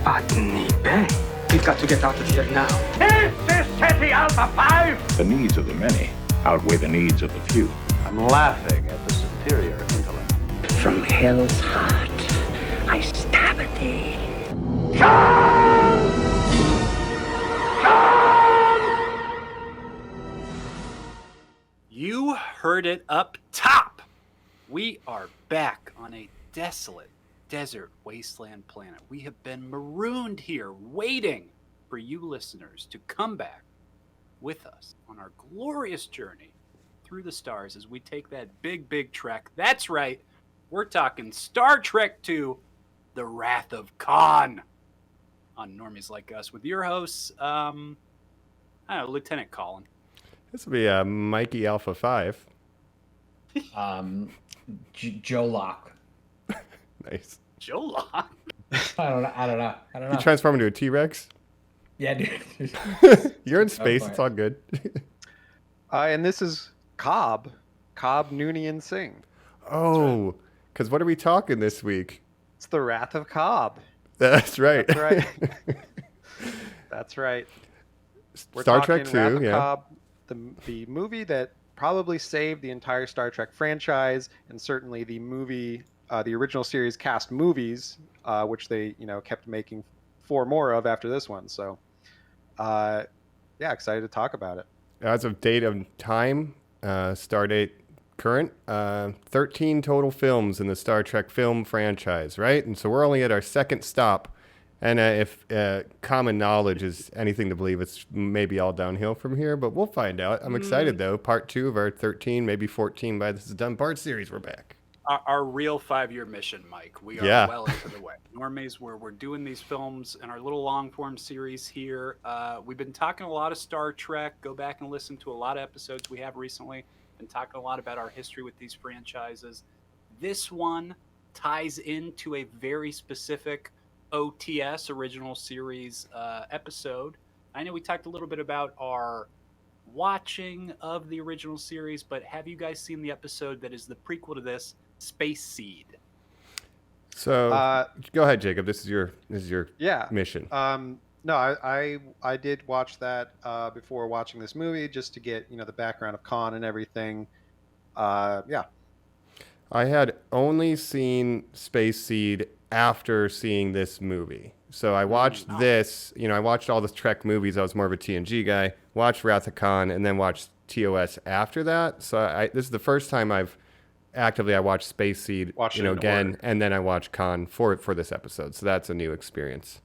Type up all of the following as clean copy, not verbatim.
Botany Bay. We've got to get out of here now. This is City Alpha 5! The needs of the many outweigh the needs of the few. I'm laughing at the superior intellect. From hell's heart, I stab at thee. Come! Come! You heard it up top. We are back on a desolate desert wasteland planet. We have been marooned here waiting for you listeners to come back with us on our glorious journey through the stars as we take that big trek. That's right. We're talking Star Trek II, The Wrath of Khan on Normies Like Us with your hosts, I don't know, Lieutenant Colin. This will be Mikey Alpha 5. Joe Locke. Nice. Joe Locke? I don't know. You transform into a T-Rex? Yeah, dude. You're in space. It's all good. And this is Cobb Noonien Singh. Oh, because what are we talking this week? It's The Wrath of Cobb. That's right. That's right. That's right. We're Star Trek talking Wrath of 2, yeah. Cobb, the movie that probably saved the entire Star Trek franchise, and certainly the movie, the original series cast movies, which they kept making 4 more of after this one. So, yeah, excited to talk about it. As of date of time, star date current, 13 total films in the Star Trek film franchise, right? And so we're only at our second stop. And if common knowledge is anything to believe, it's maybe all downhill from here, but we'll find out. I'm excited, though. Part 2 of our 13, maybe 14 by this is done part series, we're back. Our real 5-year mission, Mike. We are well into the way. Normies, we're doing these films in our little long-form series here. We've been talking a lot of Star Trek. Go back and listen to a lot of episodes we have recently. Been talking a lot about our history with these franchises. This one ties into a very specific OTS, original series episode. I know we talked a little bit about our watching of the original series, but have you guys seen the episode that is the prequel to this, Space Seed? So go ahead, Jacob. This is your mission. No, I did watch that before watching this movie just to get the background of Khan and everything. Yeah. I had only seen Space Seed after seeing this movie. So I watched this, I watched all the Trek movies. I was more of a TNG guy. Watched Wrath of Khan and then watched TOS after that. So this is the first time I watched Space Seed, again, and then I watched Khan for this episode. So that's a new experience.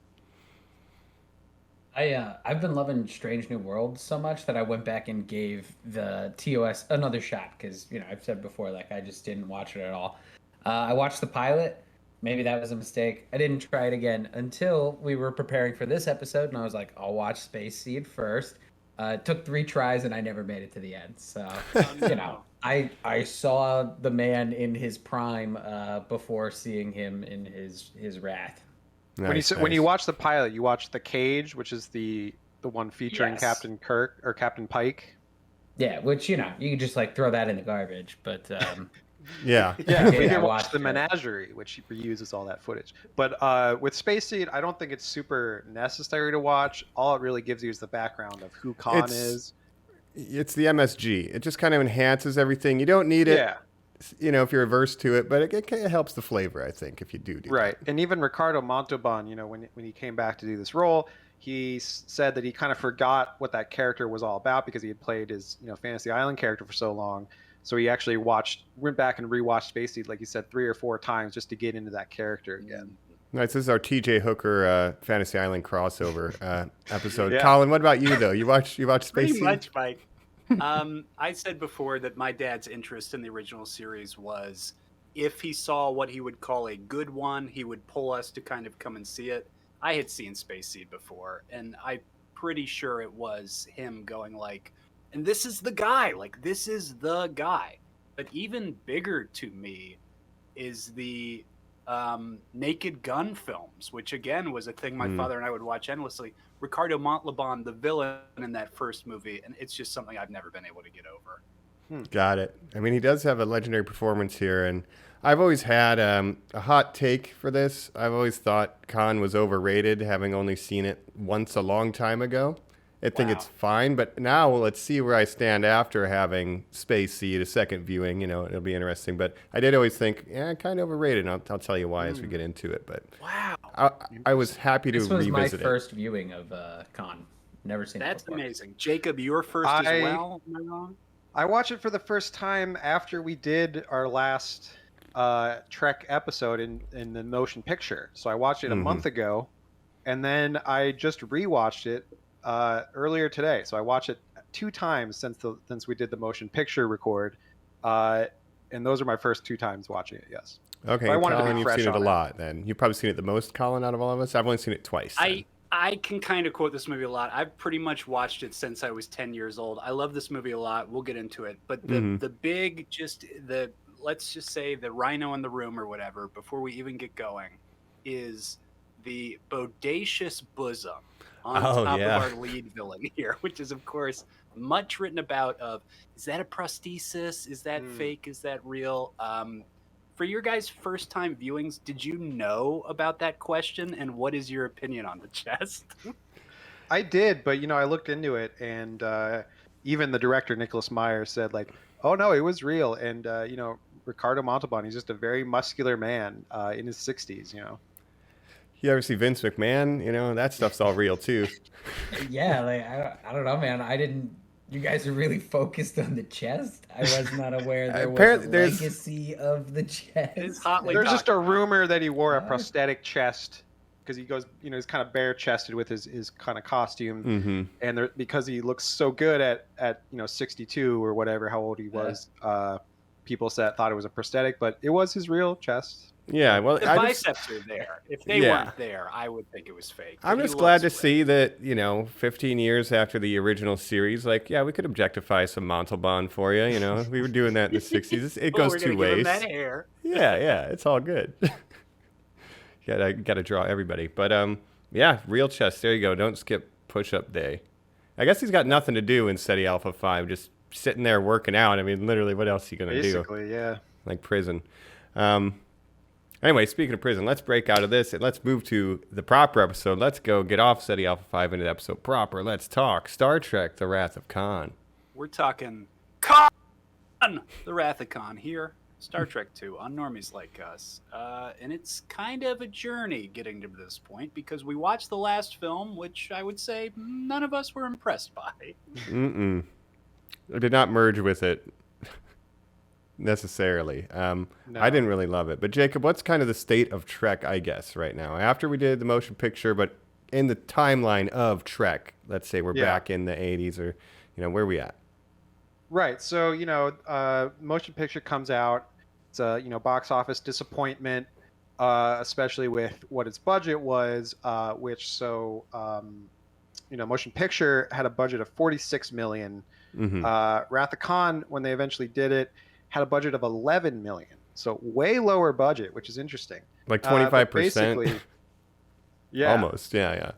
I've been loving Strange New Worlds so much that I went back and gave the TOS another shot because I've said before I just didn't watch it at all. I watched the pilot. Maybe that was a mistake. I didn't try it again until we were preparing for this episode, and I was like, I'll watch Space Seed first. It took 3 tries, and I never made it to the end. So I saw the man in his prime before seeing him in his wrath. Nice, when you watch the pilot, you watch The Cage, which is the one featuring Captain Kirk or Captain Pike. Yeah, which you can just throw that in the garbage, but yeah. We can watch the Menagerie, which reuses all that footage. But with Space Seed, I don't think it's super necessary to watch. All it really gives you is the background of who Khan is. It's the MSG. It just kind of enhances everything. You don't need it. If you're averse to it, but it kind of helps the flavor, I think, if you do right. that. And even Ricardo Montalban, when he came back to do this role, he said that he kind of forgot what that character was all about because he had played his Fantasy Island character for so long. So he actually went back and rewatched Space Seed, like you said, 3 or 4 times just to get into that character again. Nice. This is our TJ Hooker Fantasy Island crossover episode. Yeah. Colin, what about you though? You watch Space Seed? Pretty much, Mike. I said before that my dad's interest in the original series was if he saw what he would call a good one, he would pull us to kind of come and see it. I had seen Space Seed before, and I'm pretty sure it was him going and this is the guy, this is the guy. But even bigger to me is the Naked Gun films, which again was a thing my father and I would watch endlessly. Ricardo Montalban, the villain in that first movie, and it's just something I've never been able to get over. Got it. I mean, he does have a legendary performance here, and I've always had a hot take for this. I've always thought Khan was overrated, having only seen it once a long time ago. I think it's fine, but now let's see where I stand after having Space Seed, a second viewing. You know, it'll be interesting. But I did always think, kind of overrated, and I'll tell you why as we get into it. But I was happy to revisit it. This was my first viewing of Khan. Never seen it That's before. amazing. Jacob, your first as well? Am I wrong? I watched it for the first time after we did our last Trek episode in the motion picture. So I watched it a month ago, and then I just rewatched it earlier today. So I watched it 2 times since we did the motion picture record, and those are my first 2 times watching it. Yes. Okay, Colin, you've seen it a lot. Then you've probably seen it the most, Colin, out of all of us. I've only seen it twice. I can kind of quote this movie a lot. I've pretty much watched it since I was 10 years old. I love this movie a lot. We'll get into it. But the big, let's just say the rhino in the room or whatever, before we even get going, is the bodacious bosom on top of our lead villain here, which is, of course, much written about of, is that a prosthesis? Is that fake? Is that real? For your guys' first time viewings, did you know about that question, and what is your opinion on the chest? I did, but I looked into it, and even the director Nicholas Meyer said like, "Oh no, it was real." And Ricardo Montalban, he's just a very muscular man in his 60s. You ever see Vince McMahon? That stuff's all real too. Yeah, like I don't know, man. You guys are really focused on the chest. I was not aware there was a legacy of the chest. There's just a rumor that he wore a prosthetic chest because he goes, he's kind of bare chested with his kind of costume, and because he looks so good at 62 or whatever, how old he was. People thought it was a prosthetic, but it was his real chest. Yeah, well, the biceps are there. If they weren't there, I would think it was fake. I'm just glad to see that 15 years after the original series, we could objectify some Montalban for you. We were doing that in the 60s. It goes 2 ways. Give him that hair. Yeah, it's all good. Got to draw everybody, but real chest. There you go. Don't skip push-up day. I guess he's got nothing to do in SETI Alpha 5, just sitting there working out. I mean, literally, what else are you gonna do? Basically, yeah. Like prison. Anyway, speaking of prison, let's break out of this and let's move to the proper episode. Let's go get off SETI Alpha 5 into the episode proper. Let's talk Star Trek: The Wrath of Khan. We're talking Khan! The Wrath of Khan here. Star Trek 2 on Normies Like Us. And it's kind of a journey getting to this point because we watched the last film, which I would say none of us were impressed by. I did not merge with it. Necessarily. No. I didn't really love it. But Jacob, what's kind of the state of Trek, I guess, right now? After we did the motion picture, but in the timeline of Trek, let's say we're back in the 80s or, where are we at? Right. So, motion picture comes out. It's a, box office disappointment, especially with what its budget was, motion picture had a budget of $46 million. Wrath of Khan, when they eventually did it, had a budget of $11 million, so way lower budget, which is interesting. Like 25%. Basically, almost, yeah.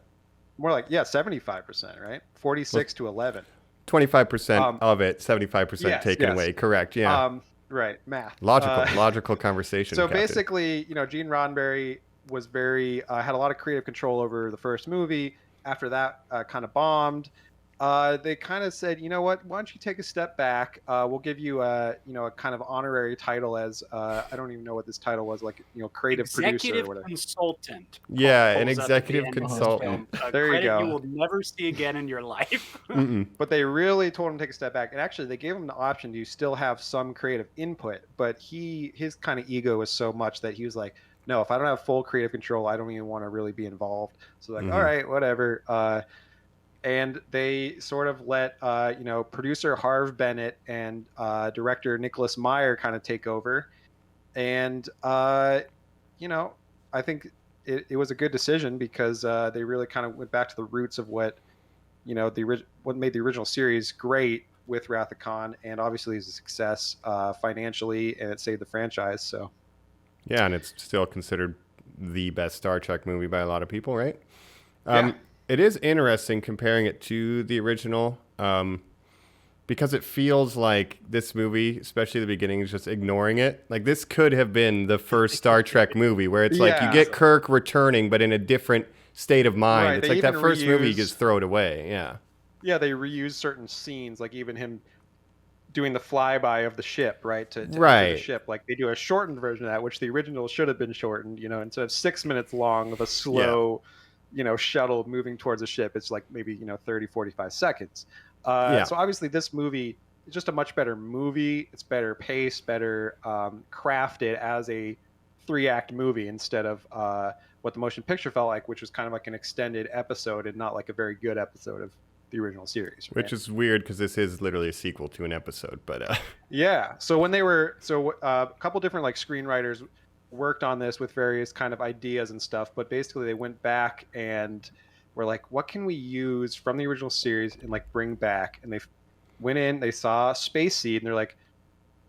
More like 75%, right? 46 to 11. 25% of it, 75% taken away. Correct, yeah. Right, math. Logical conversation. So Captain. basically, Gene Roddenberry was had a lot of creative control over the first movie. After that, kind of bombed. They kind of said, you know what? Why don't you take a step back? We'll give you a kind of honorary title as I don't even know what this title was, like creative producer or whatever. Consultant. Yeah, an executive consultant. There you go. You will never see again in your life. But they really told him to take a step back, and actually they gave him the option to still have some creative input. But his kind of ego was so much that he was like, no, if I don't have full creative control, I don't even want to really be involved. So like, all right, whatever. And they sort of let, producer Harve Bennett and director Nicholas Meyer kind of take over. And, I think it was a good decision because they really kind of went back to the roots of what made the original series great with Wrath of Khan. And obviously it's a success financially, and it saved the franchise. So, yeah, and it's still considered the best Star Trek movie by a lot of people, right? Yeah. It is interesting comparing it to the original. because it feels like this movie, especially the beginning, is just ignoring it. Like this could have been the first Star Trek movie where it's like you get Kirk returning, but in a different state of mind. Right, it's like that first movie gets thrown away. Yeah. Yeah, they reuse certain scenes, like even him doing the flyby of the ship, right? To enter the ship. Like they do a shortened version of that, which the original should have been shortened, you know, instead of 6 minutes long of a slow, you know, shuttle moving towards a ship, it's like maybe, you know, 30, 45 seconds. So obviously this movie is just a much better movie. It's better paced, better crafted as a 3-act movie instead of what the motion picture felt like, which was kind of like an extended episode and not like a very good episode of the original series. Right? Which is weird because this is literally a sequel to an episode, but yeah. So when they were a couple different like screenwriters worked on this with various kind of ideas and stuff, but basically they went back and were like, what can we use from the original series and like bring back? And they went in, they saw Space Seed, and they're like,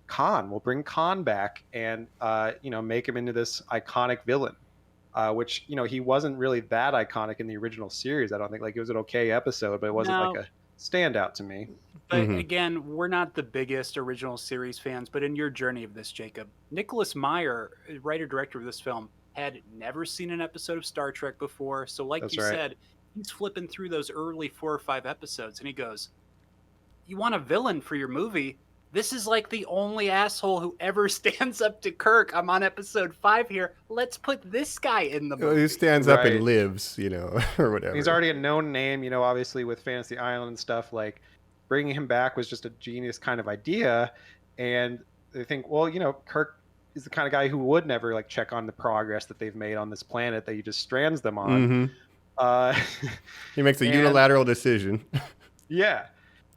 Khan, we'll bring Khan back and you know, make him into this iconic villain. Which, you know, he wasn't really that iconic in the original series. I don't think. Like, it was an okay episode, but it wasn't like a standout to me. But again, we're not the biggest original series fans, but in your journey of this, Jacob, Nicholas Meyer, writer-director of this film, had never seen an episode of Star Trek before. So like you said, he's flipping through those early 4 or 5 episodes, and he goes, you want a villain for your movie? This is like the only asshole who ever stands up to Kirk. I'm on episode 5 here. Let's put this guy in the movie. Who stands up and lives, you know, or whatever. He's already a known name, you know, obviously with Fantasy Island and stuff. Like, bringing him back was just a genius kind of idea. And they think, well, you know, Kirk is the kind of guy who would never like check on the progress that they've made on this planet that he just strands them on. He makes a unilateral decision. Yeah.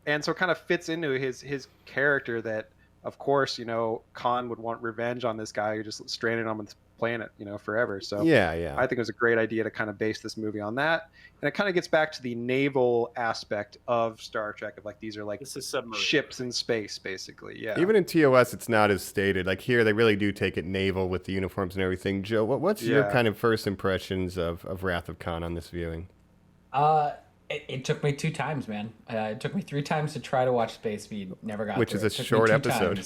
And so it kind of fits into his character that, of course, you know, Khan would want revenge on this guy who just stranded on this planet, you know, forever. So yeah, I think it was a great idea to kind of base this movie on that. And it kind of gets back to the naval aspect of Star Trek of like, these are like ships in space, basically. Yeah. Even in TOS, it's not as stated. Like here, they really do take it naval with the uniforms and everything. Joe, what's your kind of first impressions of Wrath of Khan on this viewing? It took me 2 times, man. It took me 3 times to try to watch Space Speed. Never got Which through. is a short episode.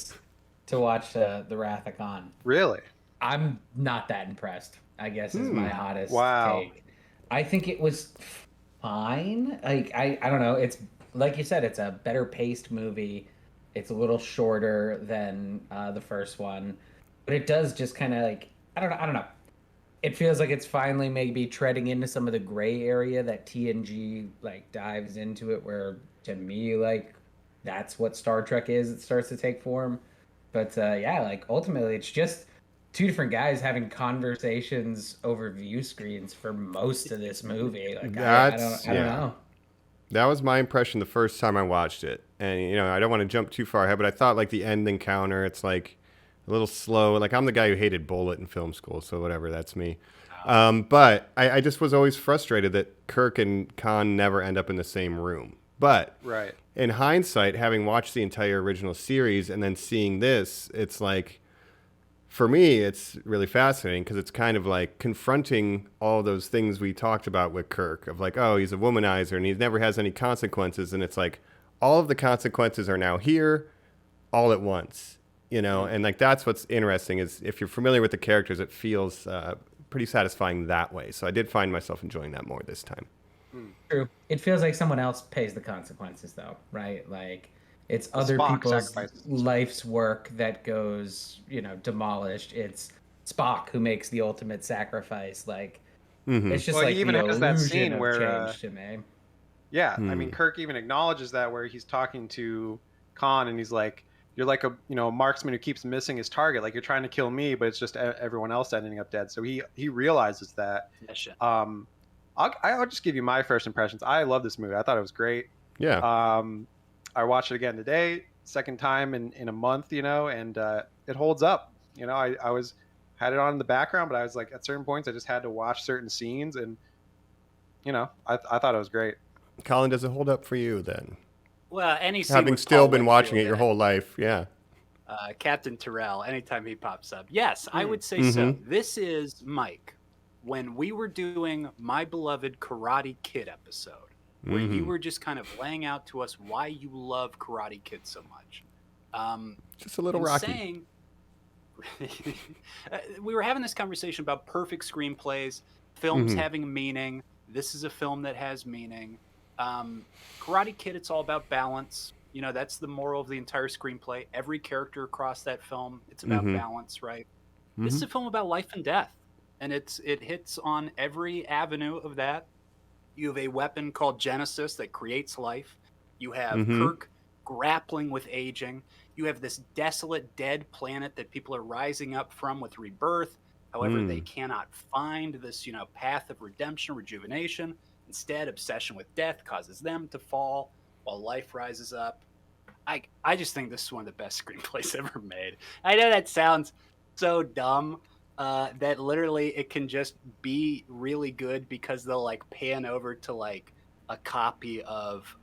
To watch the Wrath of Khan. Really? I'm not that impressed, I guess, is my hottest take. I think it was fine. Like, I don't know. It's, like you said, it's a better paced movie. It's a little shorter than the first one. But it does just kind of like, I don't know. It feels like it's finally maybe treading into some of the gray area that TNG like dives into it, where to me, like, that's what Star Trek is. It starts to take form. But yeah, like ultimately it's just 2 different guys having conversations over view screens for most of this movie. Like, I don't know. That was my impression the first time I watched it. And, you know, I don't want to jump too far ahead, but I thought like the end encounter, it's like a little slow. Like, I'm the guy who hated Bullet in film school, so whatever, that's me. But I just was always frustrated that Kirk and Khan never end up in the same room. But in hindsight, having watched the entire original series and then seeing this, it's like, for me, it's really fascinating because it's kind of like confronting all those things we talked about with Kirk of like, oh, he's a womanizer and he never has any consequences. And it's like all of the consequences are now here all at once, you know? And like, that's what's interesting is if you're familiar with the characters, it feels pretty satisfying that way. So I did find myself enjoying that more this time. True. It feels like someone else pays the consequences though, right? Like, it's other people's life's work that goes, you know, demolished. It's Spock who makes the ultimate sacrifice. Like, it's just like he even has that scene where, to me. Yeah, I mean, Kirk even acknowledges that where he's talking to Khan and he's like, "You're like a marksman who keeps missing his target. Like, you're trying to kill me, but it's just everyone else ending up dead." So he realizes that. I'll just give you my first impressions. I love this movie. I thought it was great. Yeah. I watched it again today, second time in a month, and it holds up. I had it on in the background, but I was like, at certain points, I just had to watch certain scenes, and I thought it was great. Colin, does it hold up for you then? Well, any scene having still been watching it your whole life, yeah. Captain Terrell, anytime he pops up, yes, I would say so. This is Mike. When we were doing my beloved Karate Kid episode, where you were just kind of laying out to us why you love Karate Kid so much. Just a little rocky. Saying, we were having this conversation about perfect screenplays, films having meaning. This is a film that has meaning. Karate Kid, it's all about balance. You know, that's the moral of the entire screenplay. Every character across that film, it's about balance, right? This is a film about life and death, and it hits on every avenue of that. You have a weapon called Genesis that creates life. You have Kirk grappling with aging. You have this desolate, dead planet that people are rising up from with rebirth. However, they cannot find this, path of redemption, rejuvenation. Instead, obsession with death causes them to fall while life rises up. I just think this is one of the best screenplays ever made. I know that sounds so dumb, that literally it can just be really good because they'll like pan over to like a copy of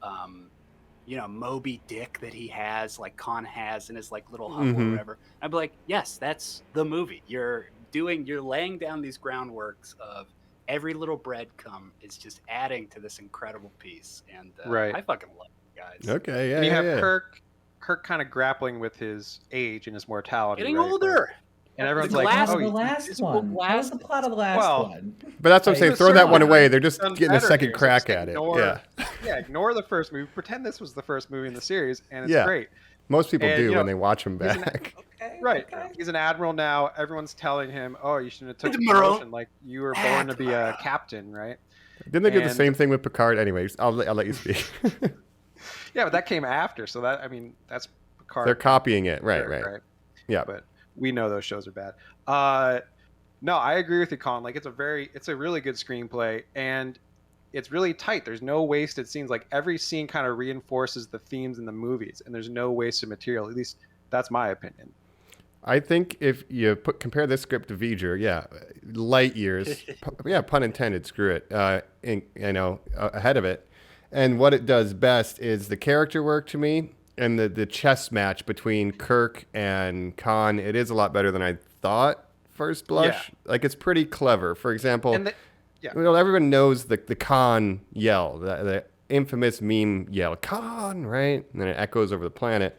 Moby Dick that he has, like Khan has in his like little hub or whatever. I'd be like, yes, that's the movie. You're laying down these groundworks of every little breadcrumb is just adding to this incredible piece, and I fucking love it, guys. Okay, yeah. And you have yeah. Kirk kind of grappling with his age and his mortality, Getting right? older. And everyone's The like, last, "Oh, the last one. What was the plot of the last one? But that's what I'm saying. Like, Throw that one away. They're it's just done getting a better second here, so crack just at it. ignore- Yeah. Ignore the first movie. Pretend this was the first movie in the series, and it's Yeah. great. Most people And, do you know, when they watch them he's an- back. Right. He's an admiral now. Everyone's telling him, "Oh, you shouldn't have took the Admiral. promotion. Like you were born to be a captain, right?" Didn't they do the And- same thing with Picard? Anyways, I'll let you speak. Yeah, but that came after. So that's Picard. They're copying it. Right. Yeah. But we know those shows are bad. No, I agree with you, Colin. Like it's a really good screenplay, and it's really tight. There's no wasted scenes. Like every scene kind of reinforces the themes in the movies, and there's no wasted material. At least that's my opinion. I think if you compare this script to V'ger, light years, pun intended, screw it, ahead of it. And what it does best is the character work to me, and the chess match between Kirk and Khan. It is a lot better than I thought first blush. Like it's pretty clever. For example, everyone knows the Khan yell, the infamous meme yell, Khan, right? And then it echoes over the planet.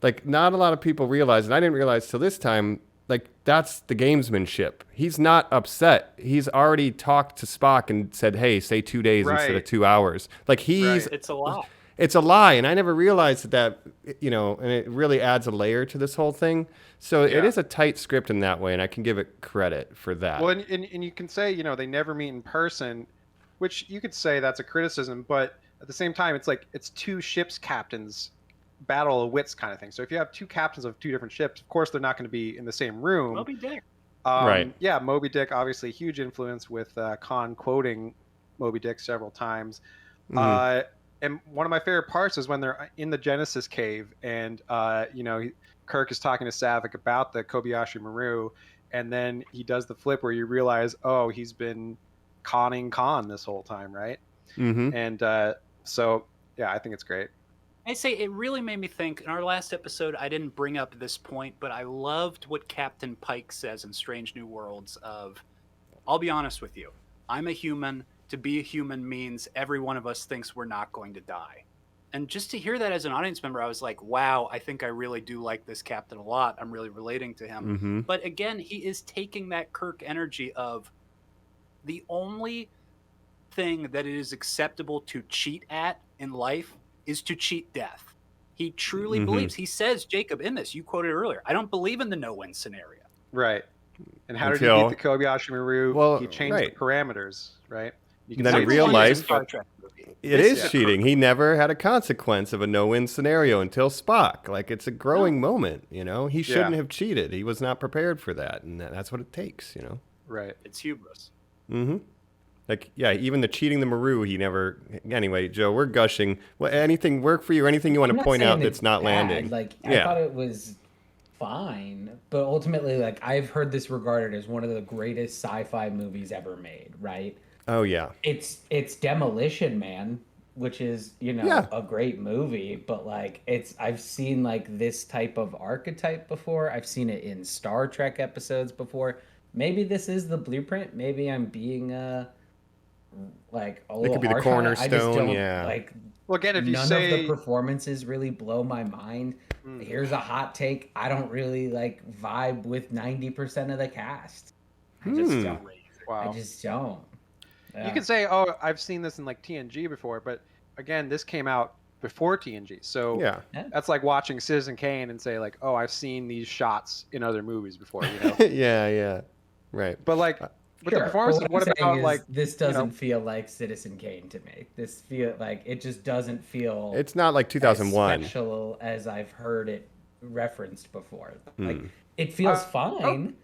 Like, not a lot of people realize, and I didn't realize till this time, like, that's the gamesmanship. He's not upset. He's already talked to Spock and said, hey, say 2 days instead of 2 hours. Like, It's a lie. It's a lie, and I never realized that, and it really adds a layer to this whole thing. So it is a tight script in that way, and I can give it credit for that. Well, and you can say, they never meet in person, which you could say that's a criticism, but at the same time, it's like it's two ships captains battle of wits kind of thing. So if you have two captains of two different ships, of course they're not going to be in the same room. Moby Dick. Right. Yeah, Moby Dick, obviously huge influence with Khan quoting Moby Dick several times. And one of my favorite parts is when they're in the Genesis cave and, Kirk is talking to Saavik about the Kobayashi Maru, and then he does the flip where you realize, oh, he's been conning Khan this whole time, right? And so, yeah, I think it's great. I say it really made me think. In our last episode, I didn't bring up this point, but I loved what Captain Pike says in Strange New Worlds of, I'll be honest with you, I'm a human. To be a human means every one of us thinks we're not going to die. And just to hear that as an audience member, I was like, wow, I think I really do like this captain a lot. I'm really relating to him. But again, he is taking that Kirk energy of the only thing that it is acceptable to cheat at in life is to cheat death. He truly believes. He says, Jacob, in this, you quoted earlier, I don't believe in the no-win scenario. Right. And how did he beat the Kobayashi Maru? Well, he changed the parameters, right? You can then say in real life, Star Trek movie. it is cheating. He never had a consequence of a no-win scenario until Spock. Like, it's a growing moment, He shouldn't have cheated. He was not prepared for that, and that's what it takes, Right. It's hubris. Like, even the cheating the Maru, he never... Anyway, Joe, we're gushing. Well, anything work for you or anything you want to point out that's not landing? Like, I thought it was fine, but ultimately, like, I've heard this regarded as one of the greatest sci-fi movies ever made, right? Oh, yeah. It's Demolition Man, which is, a great movie, but like I've seen like this type of archetype before. I've seen it in Star Trek episodes before. Maybe this is the blueprint. Maybe I'm being like a It little could be the harsh on it. I just cornerstone, don't, yeah. like, Well, again, if you none say of the performances really blow my mind. Here's a hot take. I don't really like vibe with 90% of the cast. I just don't. wow. I just don't. You Yeah. can say, "Oh, I've seen this in like TNG before," but again, this came out before TNG, so Yeah. that's like watching Citizen Kane and say like, "Oh, I've seen these shots in other movies before," you know. Yeah. Right. But like, with Sure, the performances, but what I'm saying about is like this doesn't feel like Citizen Kane to me. This feel like it just doesn't feel. It's not like as 2001. special as I've heard it referenced before. Like it feels fine,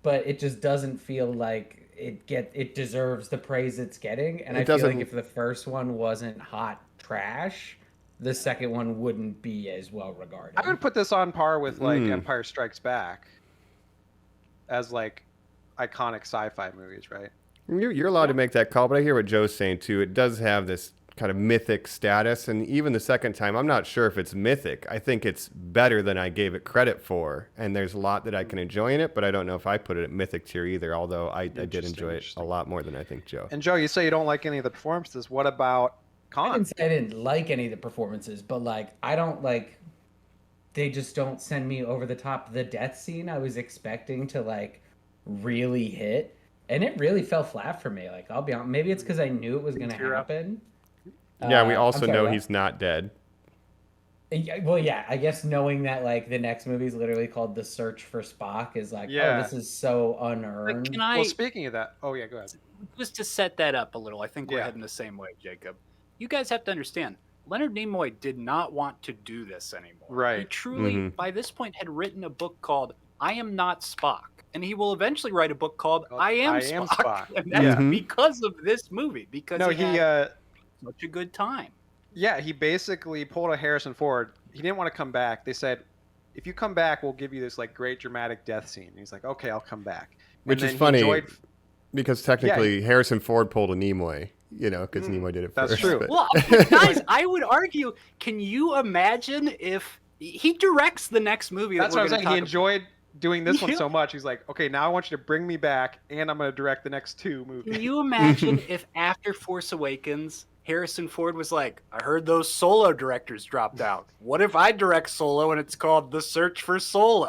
but it just doesn't feel like it deserves the praise it's getting. And I feel like if the first one wasn't hot trash, the second one wouldn't be as well regarded. I would put this on par with like Empire Strikes Back as like iconic sci-fi movies, right? You're allowed to make that call, but I hear what Joe's saying too. It does have this kind of mythic status, and even the second time, I'm not sure if it's mythic. I think it's better than I gave it credit for, and there's a lot that I can enjoy in it, but I don't know if I put it at mythic tier either, although I did enjoy it a lot more than I think Joe. And Joe, you say you don't like any of the performances. What about I Khan? didn't say I didn't like any of the performances, but like I don't like. They just don't send me over the top. The death scene I was expecting to like really hit, and it really fell flat for me. Like I'll be honest, maybe it's because I knew it was going to happen. Yeah, we I'm also sorry, know what? he's not dead. Well, yeah, I guess knowing that like the next movie is literally called The Search for Spock is like, Yeah. oh, this is so unearned. Can I Well, speaking of that, oh yeah, go ahead. just to set that up a little? I think we're Yeah. heading the same way, Jacob. You guys have to understand. Leonard Nimoy did not want to do this anymore. He Right. truly, by this point, had written a book called "I Am Not Spock," and he will eventually write a book called "I Am Spock," and that's Yeah. because of this movie. Because No, he had such a good time. Yeah, he basically pulled a Harrison Ford. He didn't want to come back. They said, "If you come back, we'll give you this like great dramatic death scene." And he's like, "Okay, I'll come back." Which And is then he funny enjoyed- because technically Harrison Ford pulled a Nimoy, you know, because Nimoy did it That's first. true. but- Well, guys, I would argue. Can you imagine if he directs the next movie? That's that what we're I'm saying. gonna He talk enjoyed doing this one Yeah. so much. He's like, "Okay, now I want you to bring me back, and I'm going to direct the next two movies." Can you imagine if after Force Awakens, Harrison Ford was like, I heard those Solo directors dropped out. What if I direct Solo and it's called The Search for Solo?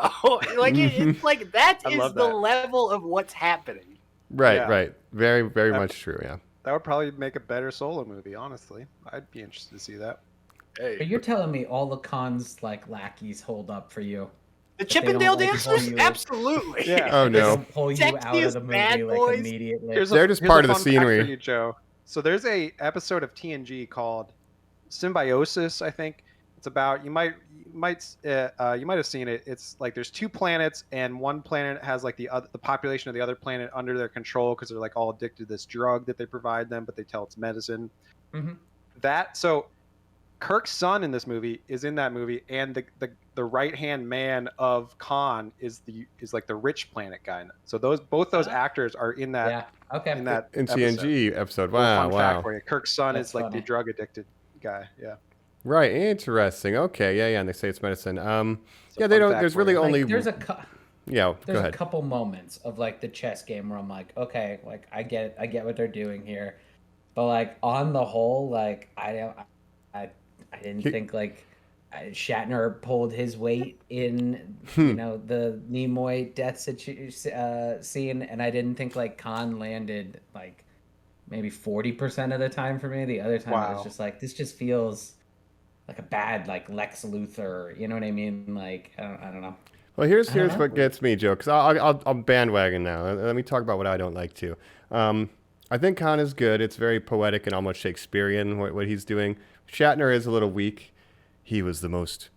Like, it's like that I is love the that. level of what's happening. Right, Yeah. right. Very, very much true, yeah. That would probably make a better Solo movie, honestly. I'd be interested to see that. But you're telling me all the cons like lackeys hold up for you? The That they don't, Chippendale like, Dancers? pull you- Absolutely. Yeah. Oh, They no. don't pull you out of Sexiest the bad movie like boys. immediately. They're just here's part a of the fun fact scenery. For you, Joe. So there's a episode of TNG called Symbiosis, I think. It's about you might have seen it. It's like there's two planets, and one planet has like the population of the other planet under their control because they're like all addicted to this drug that they provide them, but they tell it's medicine. Mhm. So Kirk's son in this movie is in that movie, and the right hand man of Khan is like the rich planet guy. So both those actors are in that. Yeah. Okay. In that In episode. TNG episode. Little Wow, fun wow. fact for you. Kirk's son That's is like funny. the drug addicted guy. Yeah. Right, interesting. Okay, yeah, and they say it's medicine. a Yeah, they fun don't. fact There's for really you. Like, only. there's Yeah, go there's a ahead. couple moments of like the chess game where I'm like, okay, like I get what they're doing here, but like on the whole, like I didn't think like Shatner pulled his weight in the Nimoy death scene, and I didn't think like Khan landed like maybe 40% of the time for me. The other time I was Wow. just like, this just feels like a bad like Lex Luthor, you know what I mean? Like I don't know. Well, here's I don't know. what gets me, Joe, because I'll bandwagon now. Let me talk about what I don't like too. I think Khan is good. It's very poetic and almost Shakespearean what he's doing. Shatner is a little weak. He was the most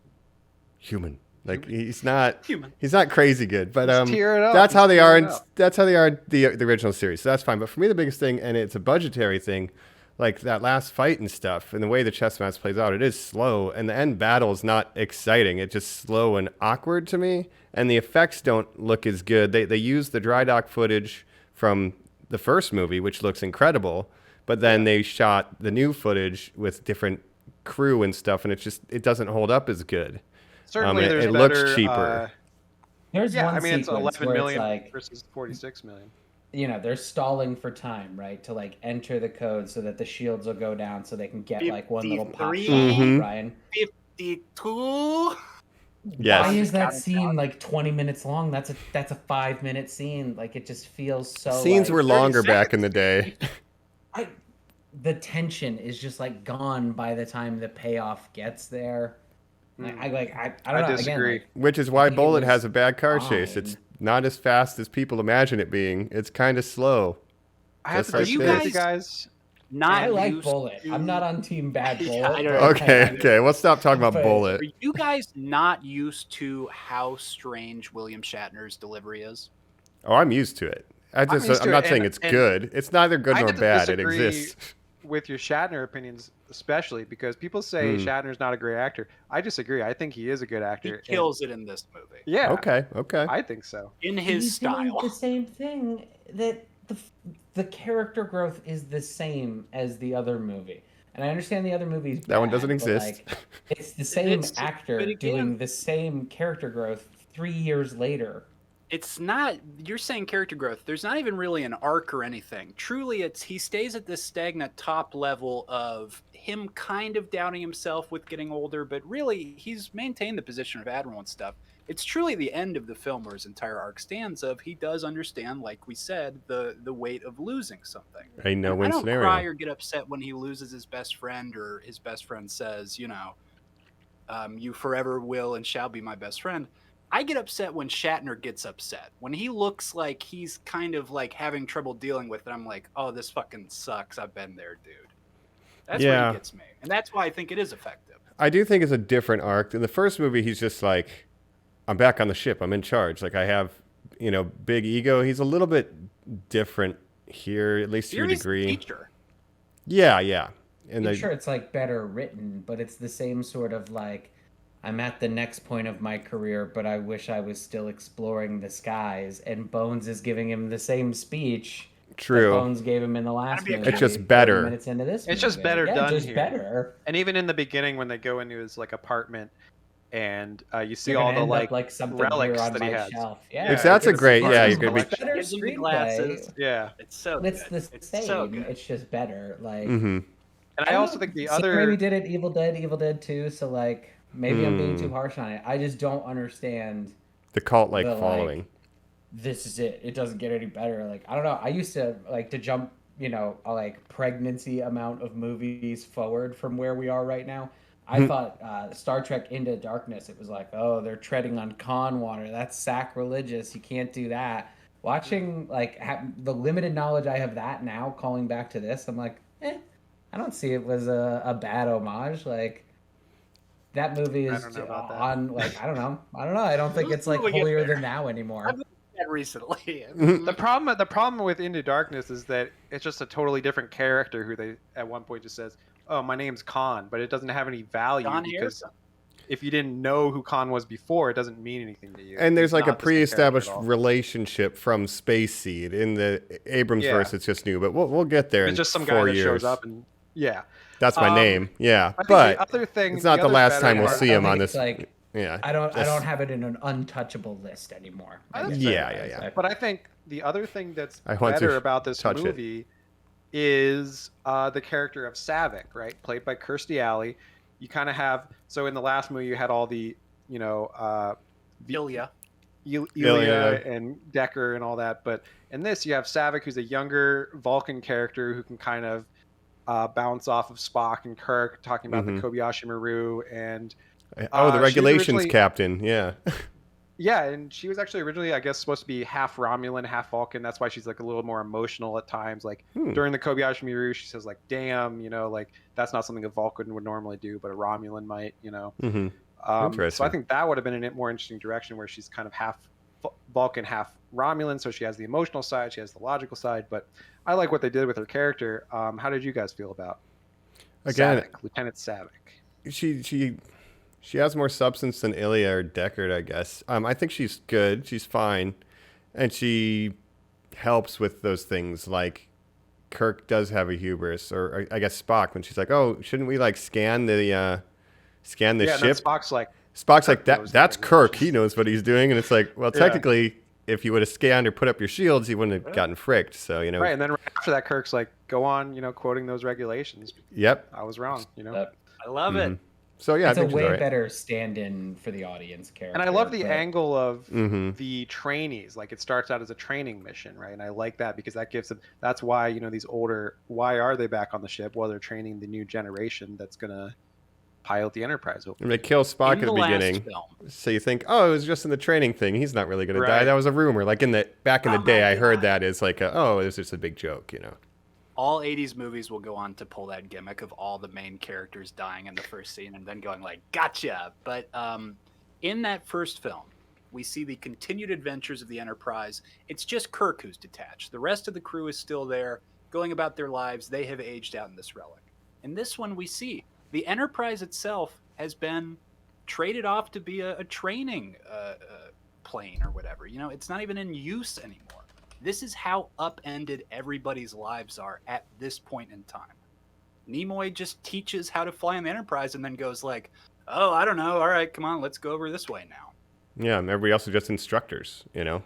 human. Like he's not Human. He's not crazy good, but He's tearing up. that's He's how they are. tearing up. That's how they are in the original series. So that's fine. But for me, the biggest thing, and it's a budgetary thing, like that last fight and stuff, and the way the chess match plays out, it is slow, and the end battle is not exciting. It's just slow and awkward to me, and the effects don't look as good. They use the dry dock footage from the first movie, which looks incredible, but then they shot the new footage with different crew and stuff, and it doesn't hold up as good. Certainly, there's it better. looks cheaper. There's Yeah, one I mean it's sequence 11 where million it's like versus 46 million. they're stalling for time, right? To like enter the code so that the shields will go down so they can get like one little pop shot, Mhm. Brian. 52. Yes. Why is that scene like 20 minutes long? That's a 5-minute scene. Like it just feels so. Scenes like, were longer 30 back in the day. The tension is just like gone by the time the payoff gets there. Like, I don't know. disagree. Again, Which is why I think it Bullet was has a bad car chase. It's fine. not as fast as people imagine it being. It's kind of slow. I have Just to like disagree with you guys. Not I like used Bullet. to- I'm not on Team Bad Bullet. Yeah, I don't but- Okay, let's stop talking about But- Bullet. Are you guys not used to how strange William Shatner's delivery is? Oh, I'm used to it. used I'm to not it, saying and- it's and good. It's neither good I nor get to bad. It disagree exists. with your Shatner opinions, especially because people say Shatner's not a great actor. I disagree. I think he is a good He actor. and- kills it in this movie. Yeah. Okay. I think so. In his He's doing style. the same thing that the character growth is the same as the other movie. And I understand the other movie's That one bad, doesn't but, exist. like, it's the same It's- actor but again- doing the same character growth 3 years later. It's not, you're saying character growth. There's not even really an arc or anything. Truly, he stays at this stagnant top level of him kind of doubting himself with getting older, but really he's maintained the position of admiral and stuff. It's truly the end of the film where his entire arc stands of he does understand, like we said, the weight of losing something. A no-win I don't scenario. cry or get upset when he loses his best friend or his best friend says, you forever will and shall be my best friend. I get upset when Shatner gets upset. When he looks like he's kind of like having trouble dealing with it, I'm like, oh, this fucking sucks. I've been there, dude. That's Yeah. what gets me. And that's why I think it is effective. I do think it's a different arc. In the first movie, he's just like, I'm back on the ship. I'm in charge. Like I have, big ego. He's a little bit different here, at least to a He's the degree. teacher. Yeah. And I'm sure it's like better written, but it's the same sort of like, I'm at the next point of my career, but I wish I was still exploring the skies. And Bones is giving him the same speech True. that Bones gave him in the last be a movie. It's just 30 better. Minutes into this It's just movie. better done just here. better. And even in the beginning, when they go into his like apartment, and you see You're all gonna the end up like something relics here on that he my has. shelf. Yeah, If that's a it's great, part yeah, of you're his gonna be. Better Gives him the screenplay. glasses. Yeah. It's so It's good. the It's same. so good. It's just better. Like Mm-hmm. And I also think the Sam other Raimi did it. Evil Dead 2. So like maybe I'm being too harsh on it. I just don't understand. The cult-like The, like, following. This is it. It doesn't get any better. Like I don't know. I used to like to jump, a like pregnancy amount of movies forward from where we are right now. I thought Star Trek Into Darkness. It was like, oh, they're treading on con water. That's sacrilegious. You can't do that. Watching like the limited knowledge I have that now, calling back to this, I'm like, I don't see it was a bad homage. Like that movie is I don't know about that. on like I don't know. I don't think it's like We'll get holier there. than thou anymore. I've looked at that recently. the problem with Into Darkness is that it's just a totally different character who they at one point just says, "Oh, my name's Khan," but it doesn't have any value John because Harrison. if you didn't know who Khan was before, it doesn't mean anything to you. And there's He's like a not the same character pre-established at all. relationship from Space Seed. In the Abrams Yeah. verse, it's just new, but we'll get there in It's just some 4 guy that years. shows up and yeah. That's my name. Yeah, I think but the other thing, it's not the other last better time we'll part- see him I on think this. it's like Yeah, I don't just- have it in an untouchable list anymore. I think Yeah. But I think the other thing that's I want to better about this touch it. movie is the character of Savick, right? Played by Kirstie Alley. You kind of have so in the last movie you had all the Ilya. Ilya and Decker and all that, but in this you have Savick, who's a younger Vulcan character who can kind of bounce off of Spock and Kirk, talking about the Kobayashi Maru and the she was regulations originally- captain. Yeah. yeah, and she was actually originally, I guess, supposed to be half Romulan, half Vulcan. That's why she's like a little more emotional at times. Like during the Kobayashi Maru, she says like, "Damn, like that's not something a Vulcan would normally do, but a Romulan might." Mm-hmm. So Interesting. I think that would have been a more interesting direction where she's kind of half Vulcan, half Romulan. So she has the emotional side, she has the logical side. But I like what they did with her character. How did you guys feel about Savick, Lieutenant Savick? She has more substance than Ilya or Deckard, I guess. I think she's good. She's fine, and she helps with those things. Like Kirk does have a hubris, or I guess Spock when she's like, "Oh, shouldn't we like scan the Yeah, and then ship?" Spock's like, Spock's like, Kirk knows "That's that, Kirk. He knows what he's doing." And it's like, well, Yeah. technically, if you would have scanned or put up your shields, you wouldn't have gotten fricked. So, you know. Right, and then right after that, Kirk's like, go on, quoting those regulations. Yep. I was wrong, I love it. So, yeah, It's I a think she's way all right. better stand-in for the audience character. And I love the but- angle of the trainees. Like, it starts out as a training mission, right? And I like that because that gives them. That's why these older. Why are they back on the ship? Well, they're training the new generation that's gonna pilot the Enterprise. And they kill Spock In at the the last beginning. film. So you think, oh, it was just in the training thing. He's not really going to die. Right. That was a rumor. Like back in the Oh day, my I heard God. that as like, oh, it was just a big joke, you know. All 80s movies will go on to pull that gimmick of all the main characters dying in the first scene and then going like, gotcha. But in that first film, we see the continued adventures of the Enterprise. It's just Kirk who's detached. The rest of the crew is still there, going about their lives. They have aged out in this relic. In this one, we see the Enterprise itself has been traded off to be a training plane or whatever. It's not even in use anymore. This is how upended everybody's lives are at this point in time. Nimoy just teaches how to fly on the Enterprise and then goes like, oh, I don't know. All right, come on, let's go over this way now. Yeah, and everybody else is just instructors, you know.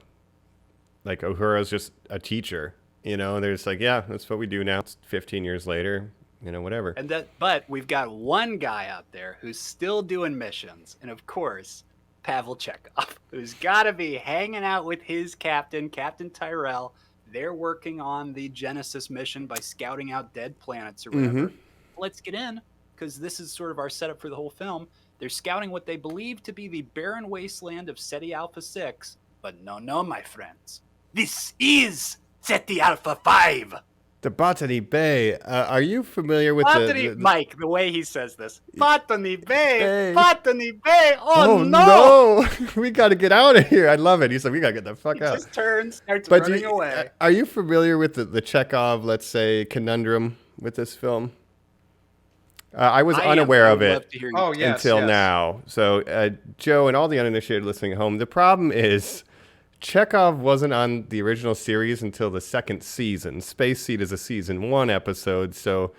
Like Uhura's just a teacher, you know. And they're just like, yeah, that's what we do now. It's 15 years later, whatever. But we've got one guy out there who's still doing missions, and of course, Pavel Chekhov, who's got to be hanging out with his captain, Captain Tyrell. They're working on the Genesis mission by scouting out dead planets or whatever. Let's get in, because this is sort of our setup for the whole film. They're scouting what they believe to be the barren wasteland of Ceti Alpha 6. But no, my friends. This is Ceti Alpha 5. The Botany Bay. Are you familiar with Mike, the way he says this. Botany Bay. Bay. Botany Bay. Oh, no. We got to get out of here. I love it. He's like, we got to get the fuck out. Just turns, starts running away. Are you familiar with the Chekhov, let's say, conundrum with this film? I was unaware of it until now. So, Joe and all the uninitiated listening at home, the problem is Chekhov wasn't on the original series until the second season. Space Seed is a season 1 episode, so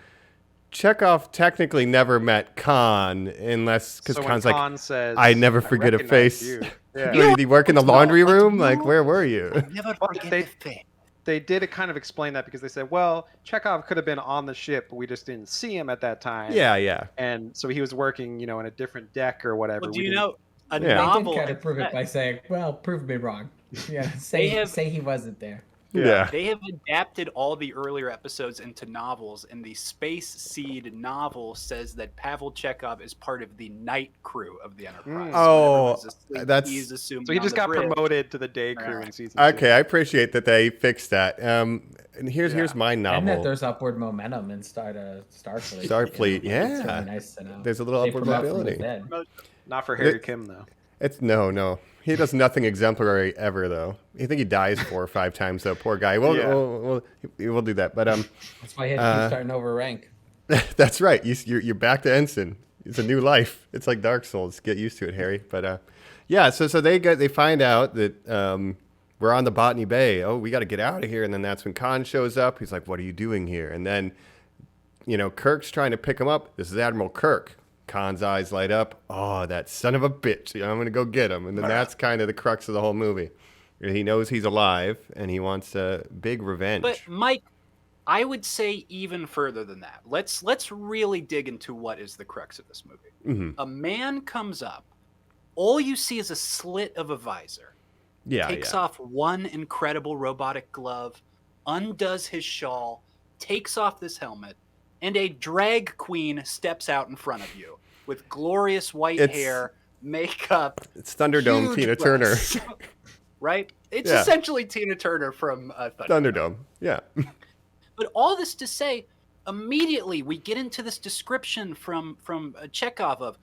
Chekhov technically never met Khan unless because Khan's like, Khan says, I never forget a face. You. Yeah. Did he work in the laundry room? Like, where were you? Never forget a face. They did kind of explain that because they said, well, Chekhov could have been on the ship, but we just didn't see him at that time. Yeah. And so he was working, in a different deck or whatever. Well, do you know a They novel? did kind of prove it by saying, well, prove me wrong. Yeah, say he wasn't there. Yeah. They have adapted all the earlier episodes into novels, and the Space Seed novel says that Pavel Chekhov is part of the night crew of the Enterprise. Oh, he's assuming so he just got bridge. promoted to the day crew in season 2. Okay, I appreciate that they fixed that. And here's my novel. And that there's upward momentum in Starfleet. Starfleet, It's yeah. really nice to know. There's a little upward mobility. Not for Harry Kim, though. It's no. He does nothing exemplary ever, though. You think he dies 4 or 5 times, though? Poor guy. We'll do that. But that's why he had to keep starting over rank. That's right. You're back to ensign. It's a new life. It's like Dark Souls. Get used to it, Harry. But yeah. So they find out that we're on the Botany Bay. Oh, we got to get out of here. And then that's when Khan shows up. He's like, "What are you doing here?" And then, Kirk's trying to pick him up. This is Admiral Kirk. Khan's eyes light up. Oh, that son of a bitch. I'm going to go get him. And then that's kind of the crux of the whole movie. He knows he's alive, and he wants a big revenge. But, Mike, I would say even further than that. Let's really dig into what is the crux of this movie. Mm-hmm. A man comes up. All you see is a slit of a visor. Takes off one incredible robotic glove, undoes his shawl, takes off this helmet, and a drag queen steps out in front of you with glorious white hair, makeup. It's Thunderdome Tina Turner. Right? It's essentially Tina Turner from Thunderdome. Yeah. But all this to say, immediately we get into this description from Chekhov of,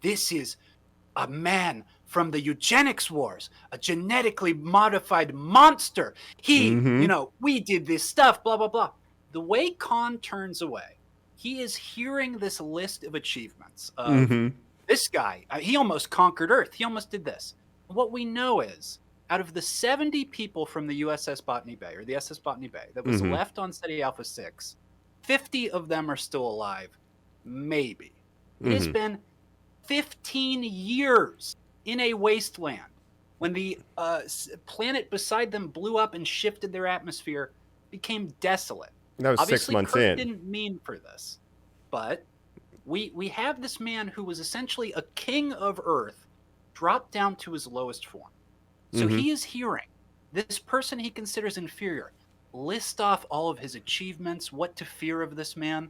this is a man from the Eugenics Wars, a genetically modified monster. He, we did this stuff, blah, blah, blah. The way Khan turns away, he is hearing this list of achievements of this guy. He almost conquered Earth. He almost did this. What we know is, out of the 70 people from the USS Botany Bay, or the SS Botany Bay, that was left on Ceti Alpha 6, 50 of them are still alive. Maybe. It has been 15 years in a wasteland. when the planet beside them blew up and shifted their atmosphere, became desolate. That was Obviously, 6 months Kirk in. didn't mean for this, but we have this man who was essentially a king of Earth dropped down to his lowest form. So he is hearing this person he considers inferior list off all of his achievements, what to fear of this man.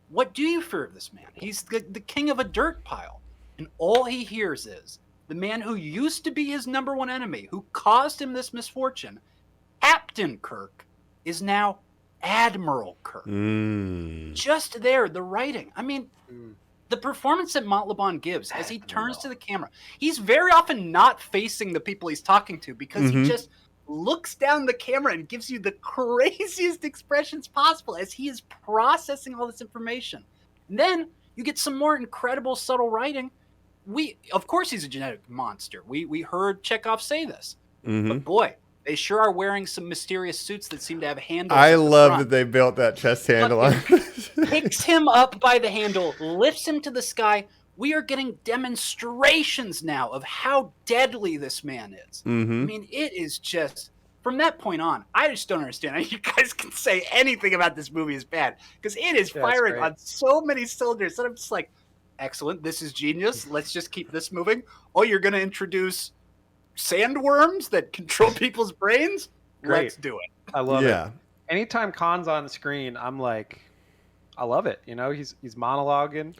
What do you fear of this man? He's the king of a dirt pile. And all he hears is the man who used to be his number one enemy, who caused him this misfortune, Captain Kirk, is now Admiral Kirk. Just there, the writing. I mean, the performance that Montalban gives as he turns to the camera, he's very often not facing the people he's talking to because he just looks down the camera and gives you the craziest expressions possible as he is processing all this information. And then you get some more incredible subtle writing. Of course he's a genetic monster. We heard Chekhov say this. But boy, they sure are wearing some mysterious suits that seem to have handles. I love that they built that chest handle on. Picks him up by the handle, lifts him to the sky. We are getting demonstrations now of how deadly this man is. I mean, it is just, from that point on, I just don't understand how you guys can say anything about this movie is bad. Because it is firing on so many cylinders that I'm just like, excellent, this is genius. Let's just keep this moving. Oh, you're going to introduce sandworms that control people's brains? Great. Let's do it. I love it. Anytime Khan's on the screen, I'm like, I love it. You know, he's monologuing.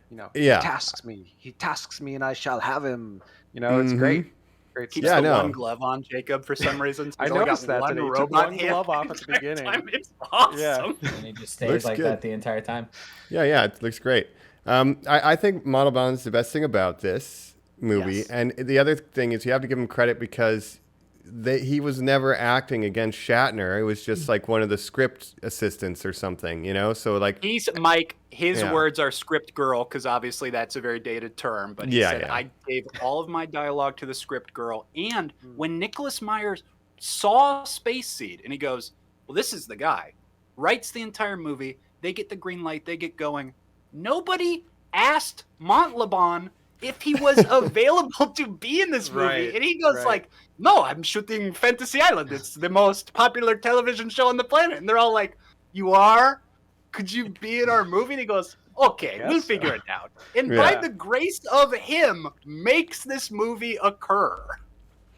You know, he tasks me, and I shall have him. You know, it's great. Great. Keeps the one glove on Jacob for some reason. I noticed that today. He took one glove off at the beginning. It's awesome. And he just stays like that the entire time. Yeah, it looks great. I think Montalban's the best thing about this movie. And the other thing is you have to give him credit because he was never acting against Shatner. It was just like one of the script assistants or something, you know? So like he's Mike, his words are script girl, because obviously that's a very dated term. But he said, I gave all of my dialogue to the script girl. And when Nicholas Meyer saw Space Seed and he goes, well, this is the guy, writes the entire movie, they get the green light, they get going. Nobody asked Montalban if he was available to be in this movie. And he goes like, no, I'm shooting Fantasy Island. It's the most popular television show on the planet. And they're all like, you are? Could you be in our movie? And he goes, okay, we'll figure it out. And by the grace of him, makes this movie occur.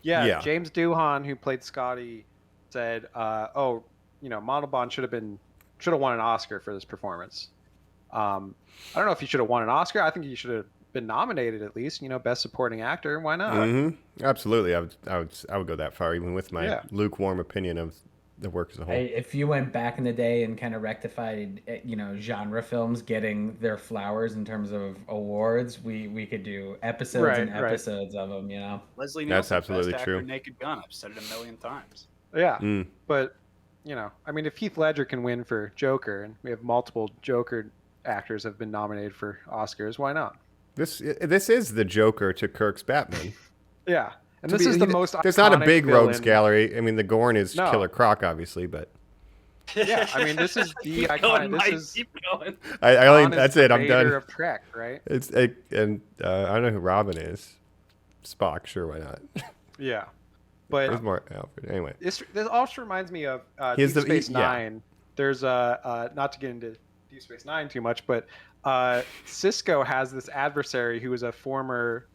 Yeah. James Doohan, who played Scotty, said, Montalban should have won an Oscar for this performance. I don't know if he should have won an Oscar. I think he should have been nominated at least, best supporting actor. Why not? Absolutely. I would go that far, even with my lukewarm opinion of the work as a whole. If you went back in the day and kind of rectified, genre films getting their flowers in terms of awards, we could do episodes and episodes of them, Leslie Nielsen, that's absolutely best true. Actor, Naked Gun. I've said it a million times. Yeah, but if Heath Ledger can win for Joker, and we have multiple Joker actors have been nominated for Oscars, why not? This is the Joker to Kirk's Batman. Yeah. And this is the most There's not a big villain. rogues gallery. I mean, the Gorn is Killer Croc, obvly, but... Yeah, I mean, this is the iconic... Keep going. That's it. I'm done. Of Trek, right? I don't know who Robin is. Spock, sure, why not? Yeah. But... There's more Alfred. Anyway. This also reminds me of Deep Space Nine. There's not to get into Deep Space Nine too much, but Cisco has this adversary who is a former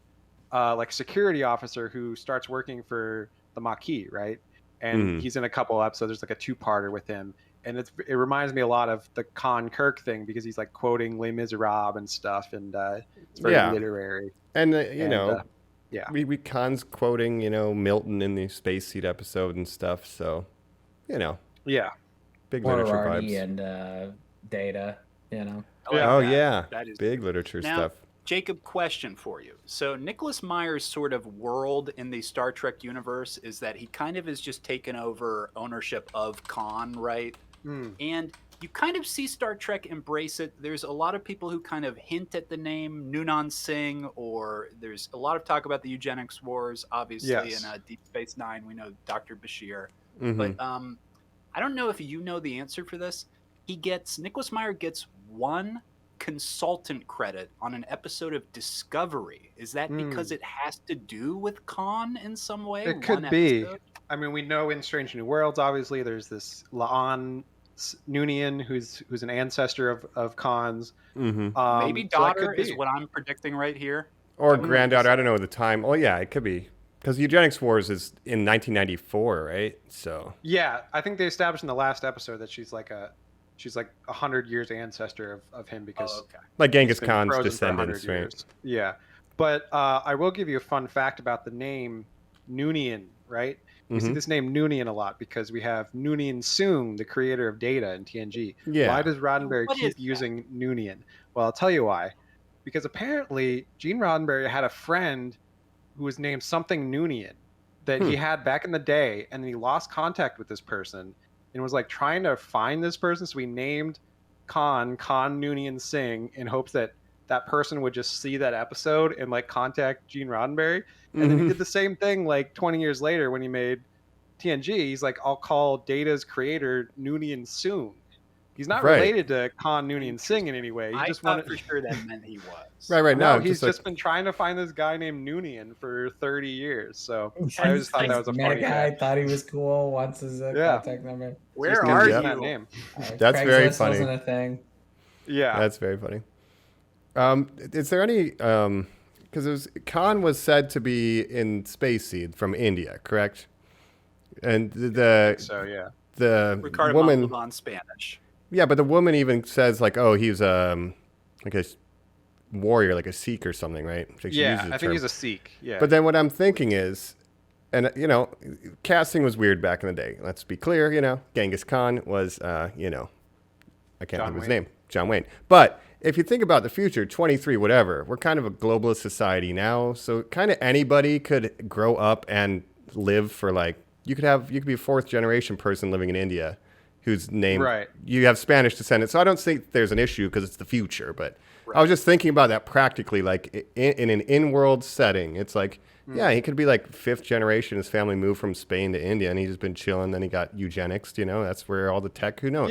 security officer who starts working for the Maquis, right? And he's in a couple episodes. There's like a two-parter with him, and it reminds me a lot of the Khan Kirk thing because he's like quoting Les Miserables and stuff, and it's very literary. And we Khan's quoting Milton in the Space Seed episode and stuff. So big literature vibes and Data. That is big literature stuff. Jacob, question for you. So Nicholas Meyer's sort of world in the Star Trek universe is that he kind of is just taken over ownership of Khan, right? And you kind of see Star Trek embrace it. There's a lot of people who kind of hint at the name Noonan Singh, or there's a lot of talk about the Eugenics Wars, obviously, in Deep Space Nine. We know Dr. Bashir. But I don't know if you know the answer for this. Nicholas Meyer gets one consultant credit on an episode of Discovery. Is that because it has to do with Khan in some way? It could be. I mean, we know in Strange New Worlds, obviously, there's this La'an Noonien who's an ancestor of Khan's. Maybe daughter is what I'm predicting right here. Or granddaughter. I don't know the time. Oh, yeah, it could be. Because Eugenics Wars is in 1994, right? So. Yeah, I think they established in the last episode that she's like 100 years ancestor of him because like Genghis Khan's descendants, right? Years. Yeah, but I will give you a fun fact about the name Noonien, right? You see this name Noonien a lot because we have Noonien Soong, the creator of Data in TNG. Yeah. Why does Roddenberry keep using Noonien? Well, I'll tell you why. Because apparently Gene Roddenberry had a friend who was named something Noonien that he had back in the day, and he lost contact with this person and was like trying to find this person. So he named Khan Noonien Singh in hopes that that person would just see that episode and like contact Gene Roddenberry. And then he did the same thing like 20 years later when he made TNG. He's like, I'll call Data's creator Noonien Soong. He's not related to Khan Noonien Singh in any way. He just thought for sure that meant he was. Right. No, he's just been trying to find this guy named Noonien for 30 years. So I just thought that was a funny guy. Thought he was cool. Wants his contact number. Where are you? That name. That's very funny. Wasn't a thing. Yeah, that's very funny. Is there any? Because Khan was said to be in Space Seed from India, correct? And the Ricardo woman Montalban Spanish. Yeah, but the woman even says like, "Oh, he's like a warrior, like a Sikh or something, right?" Like I think he's a Sikh. Yeah. But then what I'm thinking is, and casting was weird back in the day. Let's be clear, Genghis Khan was, I can't think of his name, John Wayne. But if you think about the future, 23, whatever, we're kind of a globalist society now, so kind of anybody could grow up and live for like you could be a fourth generation person living in India. Whose name you have Spanish descendants. So I don't think there's an issue because it's the future. But I was just thinking about that practically, like in an in-world setting. It's like, he could be like fifth generation. His family moved from Spain to India, and he's just been chilling. Then he got eugenics. That's where all the tech. Who knows?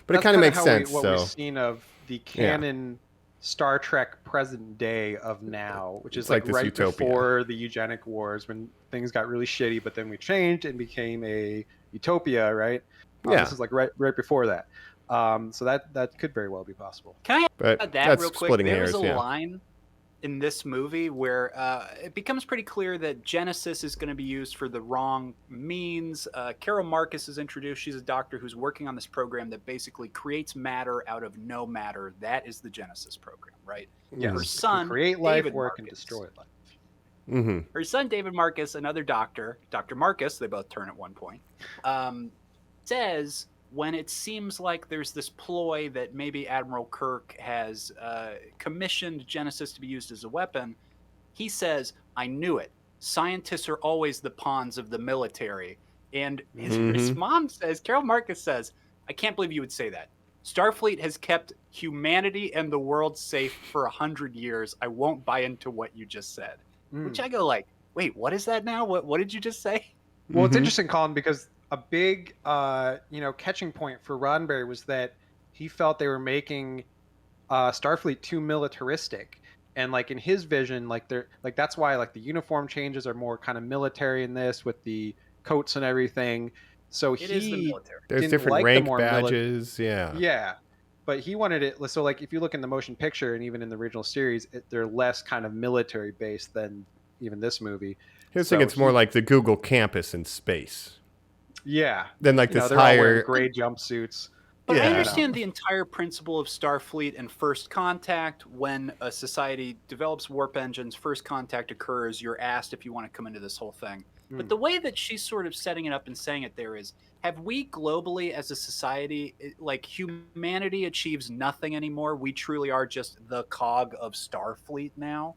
But it kind of makes sense. What we've seen of the canon Star Trek present day of now, which is like right utopia. Before the Eugenics Wars, when things got really shitty, but then we changed and became a utopia, right? This is like right before that. So that could very well be possible. Can I add that real quick? There's a hairs, line in this movie where it becomes pretty clear that Genesis is going to be used for the wrong means. Carol Marcus is introduced. She's a doctor who's working on this program that basically creates matter out of no matter. That is the Genesis program, right? Yes. Her son, create life, David work, Marcus, and destroy life. Mm-hmm. Her son, David Marcus, another doctor, Dr. Marcus, they both turn at one point, says when it seems like there's this ploy that maybe Admiral Kirk has commissioned Genesis to be used as a weapon, he says, I knew it. Scientists are always the pawns of the military. And his response says, Carol Marcus says, I can't believe you would say that. Starfleet has kept humanity and the world safe for 100 years. I won't buy into what you just said. Which I go like, wait, what is that now? What did you just say? Well, it's interesting, Colin, because a big, catching point for Roddenberry was that he felt they were making Starfleet too militaristic, and like in his vision, that's why like the uniform changes are more kind of military in this with the coats and everything. So it is the military. There's different rank badges, yeah. But he wanted it so like if you look in the motion picture and even in the original series, they're less kind of military based than even this movie. I think it's more like the Google campus in space. Yeah. Then like this they're higher all wearing gray jumpsuits. But I understand the entire principle of Starfleet and First Contact. When a society develops warp engines, First Contact occurs, you're asked if you want to come into this whole thing. But the way that she's sort of setting it up and saying it there is, have we globally as a society, like humanity achieves nothing anymore? We truly are just the cog of Starfleet now?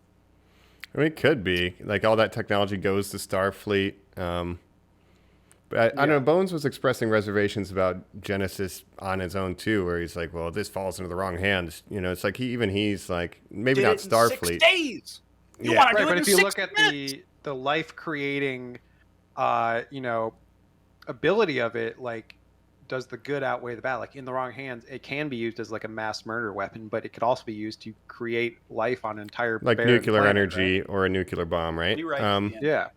I mean, it could be. Like all that technology goes to Starfleet. But I don't know, Bones was expressing reservations about Genesis on his own too, where he's like, well, this falls into the wrong hands. It's like he's like, maybe not Starfleet. 6 days! You want to do it but in if you 6 look at minutes? the life creating ability of it, like does the good outweigh the bad? Like in the wrong hands, it can be used as like a mass murder weapon, but it could also be used to create life on an entire like barren nuclear planet, energy right? or a nuclear bomb, right? You're right. Yeah.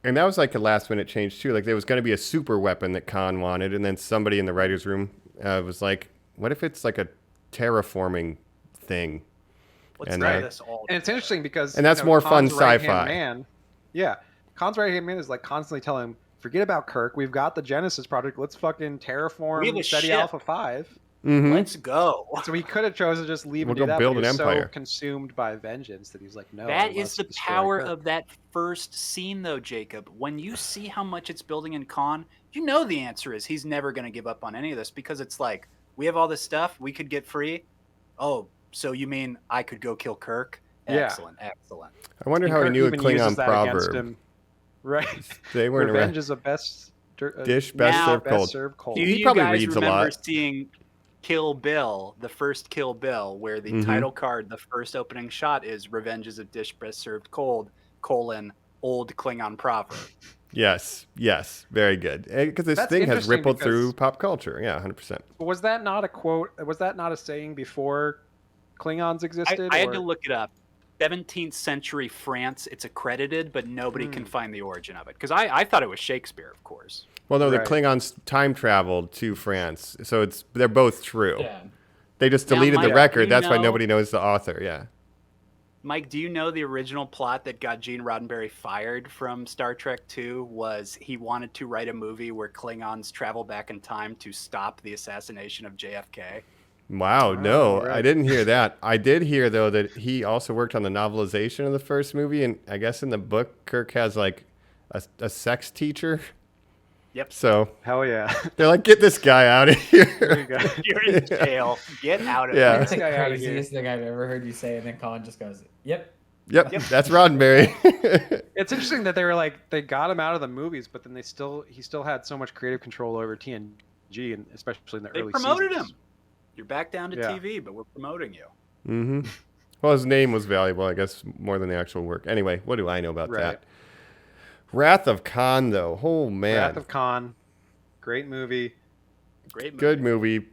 And that was like a last minute change too. Like there was going to be a super weapon that Khan wanted, and then somebody in the writers' room was like, "What if it's like a terraforming thing?" Let's And, try this all. And it's interesting because And that's more fun Khan's right-hand sci-fi. Man, yeah, Khan's right-hand man is like constantly telling him, "Forget about Kirk. We've got the Genesis project. Let's fucking We have terraform a SETI ship. Alpha 5." Mhm. Let's go. So he could have chosen to just leave We'll and do go that, build but an he's so empire. consumed by vengeance that he's like, "No." That I is must the destroy power Kirk." of that first scene, though, Jacob. When you see how much it's building in Khan, you know the answer is he's never going to give up on any of this because it's like, we have all this stuff. We could get free. Oh, so you mean I could go kill Kirk? Yeah. Excellent, excellent. I wonder And how he Kirk knew a even uses Klingon that against proverb. him. Right. They weren't Revenge around. is a best Dish best Now- served best cold. served cold. Do He you probably guys reads a remember lot. seeing Kill Bill, the first Kill Bill, where the Mhm. title card, the first opening shot is "Revenge is a dish best served cold: old Klingon proverb." Yes, very good. Because this That's thing has interesting rippled because- through pop culture. Yeah, 100%. Was that not a quote? Was that not a saying before Klingons existed? I had or- to look it up. 17th century France, it's accredited, but nobody Hmm. can find the origin of it. Because I thought it was Shakespeare, of course. Well, no, Right. the Klingons time traveled to France, so they're both true. Yeah. They just Now, deleted the Mike, record. you That's why know- nobody knows the author. Yeah. Mike, do you know the original plot that got Gene Roddenberry fired from Star Trek II was he wanted to write a movie where Klingons travel back in time to stop the assassination of JFK? Wow, no, right. I didn't hear that. I did hear though that he also worked on the novelization of the first movie, and I guess in the book, Kirk has like a sex teacher. Yep. So Hell yeah. they're like, get this guy out of There here. you go. You're in jail. Get out of Yeah. here. That's the guy outta here. craziest thing I've ever heard you say, and then Colin just goes, "Yep." Yep, that's Roddenberry. It's interesting that they were like they got him out of the movies, but then he still had so much creative control over TNG, and especially in the They early promoted seasons. him. You're back down to Yeah. TV, but we're promoting you. hmm Well, his name was valuable, I guess, more than the actual work. Anyway, what do I know about Right. that? Wrath of Khan, though. Oh, man. Wrath of Khan, great movie. Great movie. Good movie.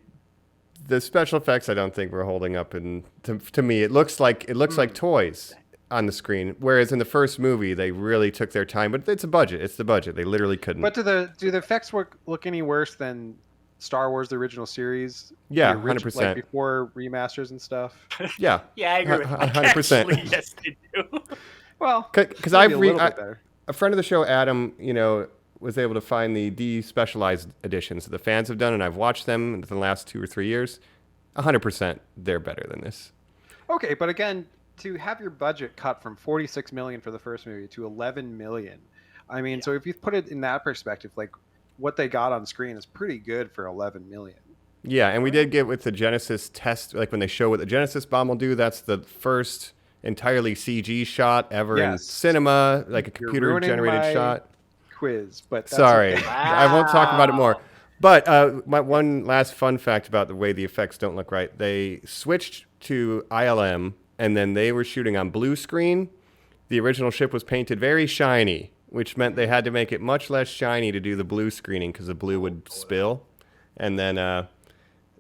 The special effects, I don't think were holding up. And to me, it looks like toys on the screen. Whereas in the first movie, they really took their time. But it's a budget. It's the budget. They literally couldn't. But do the effects look any worse than Star Wars the original series? Yeah, The orig- 100%. Like before remasters and stuff. Yeah. Yeah, I agree with Mike, 100%. actually. Yes, they do. Well, Because maybe I've a little bit better. a friend of the show, Adam, was able to find the despecialized editions that the fans have done, and I've watched them in the last 2 or 3 years. 100%, they're better than this. Okay, but again, to have your budget cut from 46 million for the first movie to 11 million, I mean, so if you put it in that perspective, like what they got on screen is pretty good for 11 million. Yeah, and we did get with the Genesis test, like when they show what the Genesis bomb will do, that's the first entirely CG shot ever in Yes. cinema, like a You're computer-generated ruining my shot. Quiz, but that's Sorry, okay. I won't talk about it more. Wow. But my one last fun fact about the way the effects don't look right, they switched to ILM, and then they were shooting on blue screen. The original ship was painted very shiny, which meant they had to make it much less shiny to do the blue screening because the blue would spill. And then,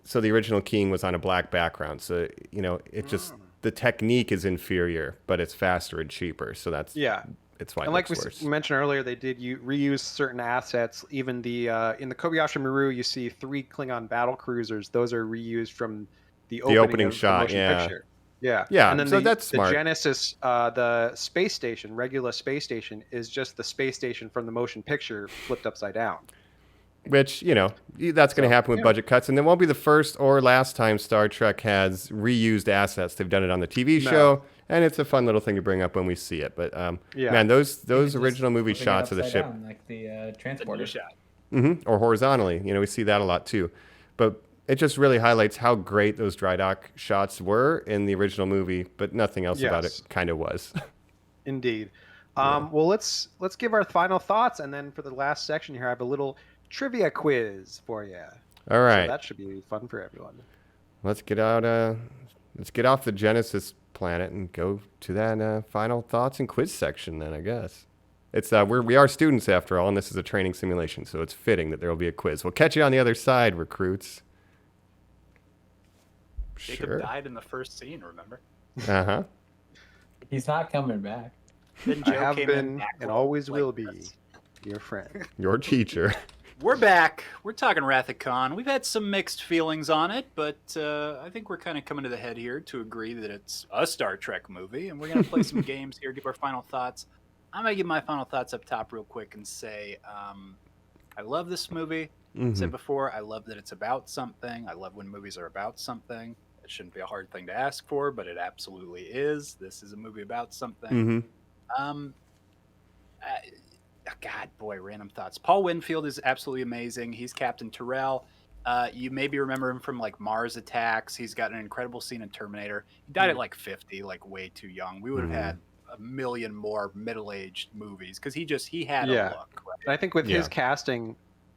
so the original King was on a black background. So, it just, the technique is inferior, but it's faster and cheaper. So that's, Yeah. it's why it And like looks we worse. mentioned earlier, they did reuse certain assets. Even the in the Kobayashi Maru, you see 3 Klingon battle cruisers. Those are reused from the opening of the shot, motion yeah. picture. Yeah. Yeah, And then so that's smart. The Genesis, the space station, regular space station, is just the space station from the motion picture flipped upside down. Which, that's going to happen with yeah. budget cuts. And it won't be the first or last time Star Trek has reused assets. They've done it on the TV No. show, and it's a fun little thing to bring up when we see it. But, Yeah. man, those Just original movie flipping it shots of the upside ship, down, like the It's a new transporter. shot. or horizontally, we see that a lot too. But it just really highlights how great those dry dock shots were in the original movie, but nothing else about it Yes. kind of was. Indeed. Well, let's give our final thoughts, and then for the last section here, I have a little trivia quiz for you. All right. So that should be fun for everyone. Let's get out. Let's get off the Genesis planet and go to that final thoughts and quiz section then, I guess. It's we are students after all, and this is a training simulation, so it's fitting that there will be a quiz. We'll catch you on the other side, recruits. Jacob died in the first scene, remember? Uh-huh. He's not coming back. Then I Joe have came been in and always will be this. your friend. Your teacher. We're back. We're talking Wrath of Khan. We've had some mixed feelings on it, but I think we're kind of coming to the head here to agree that it's a Star Trek movie, and we're going to play some games here, give our final thoughts. I'm going to give my final thoughts up top real quick and say I love this movie. I said before, I love that it's about something. I love when movies are about something. It shouldn't be a hard thing to ask for, but it absolutely is. This is a movie about something. God, boy, random thoughts. Paul Winfield is absolutely amazing. He's Captain Terrell. You maybe remember him from like Mars Attacks. He's got an incredible scene in Terminator. He died at like 50, like way too young. We would have had a million more middle-aged movies because he had a look. Right? And I think with his casting,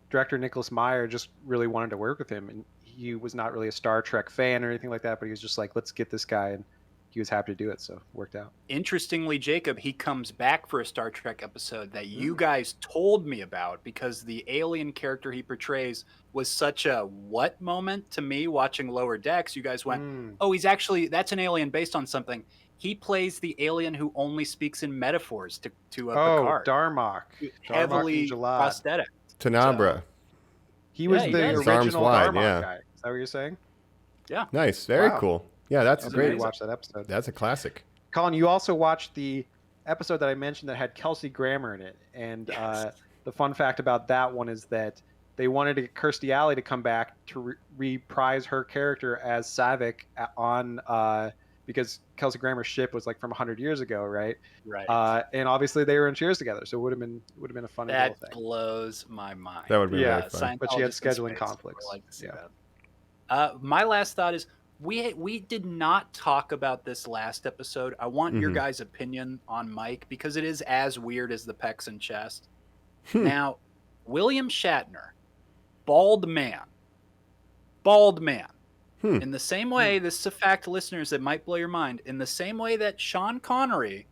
director Nicholas Meyer just really wanted to work with him, and he was not really a Star Trek fan or anything like that, but he was just like, let's get this guy, and he was happy to do it, so it worked out. Interestingly, Jacob, he comes back for a Star Trek episode that you guys told me about because the alien character he portrays was such a what moment to me watching Lower Decks. You guys went, oh, that's an alien based on something. He plays the alien who only speaks in metaphors to Picard. Darmok. Heavily prosthetic. Tenabra. He was the his arms original wide, Darmok guy. Is that what you're saying? Yeah. Nice. Very cool. Yeah, that's great. Watch that episode. That's a classic. Colin, you also watched the episode that I mentioned that had Kelsey Grammer in it, and the fun fact about that one is that they wanted to get Kirstie Alley to come back to reprise her character as Saavik on because Kelsey Grammer's ship was like from 100 years ago, right? Right. And obviously they were in Cheers together, so it would have been a fun little thing. That blows my mind. That would be very fun. But she had scheduling conflicts. Like to see that. My last thought is we did not talk about this last episode. I want your guys' opinion on Mike because it is as weird as the pecs and chest. Now, William Shatner, bald man. In the same way, this is a fact, listeners, that might blow your mind. In the same way that Sean Connery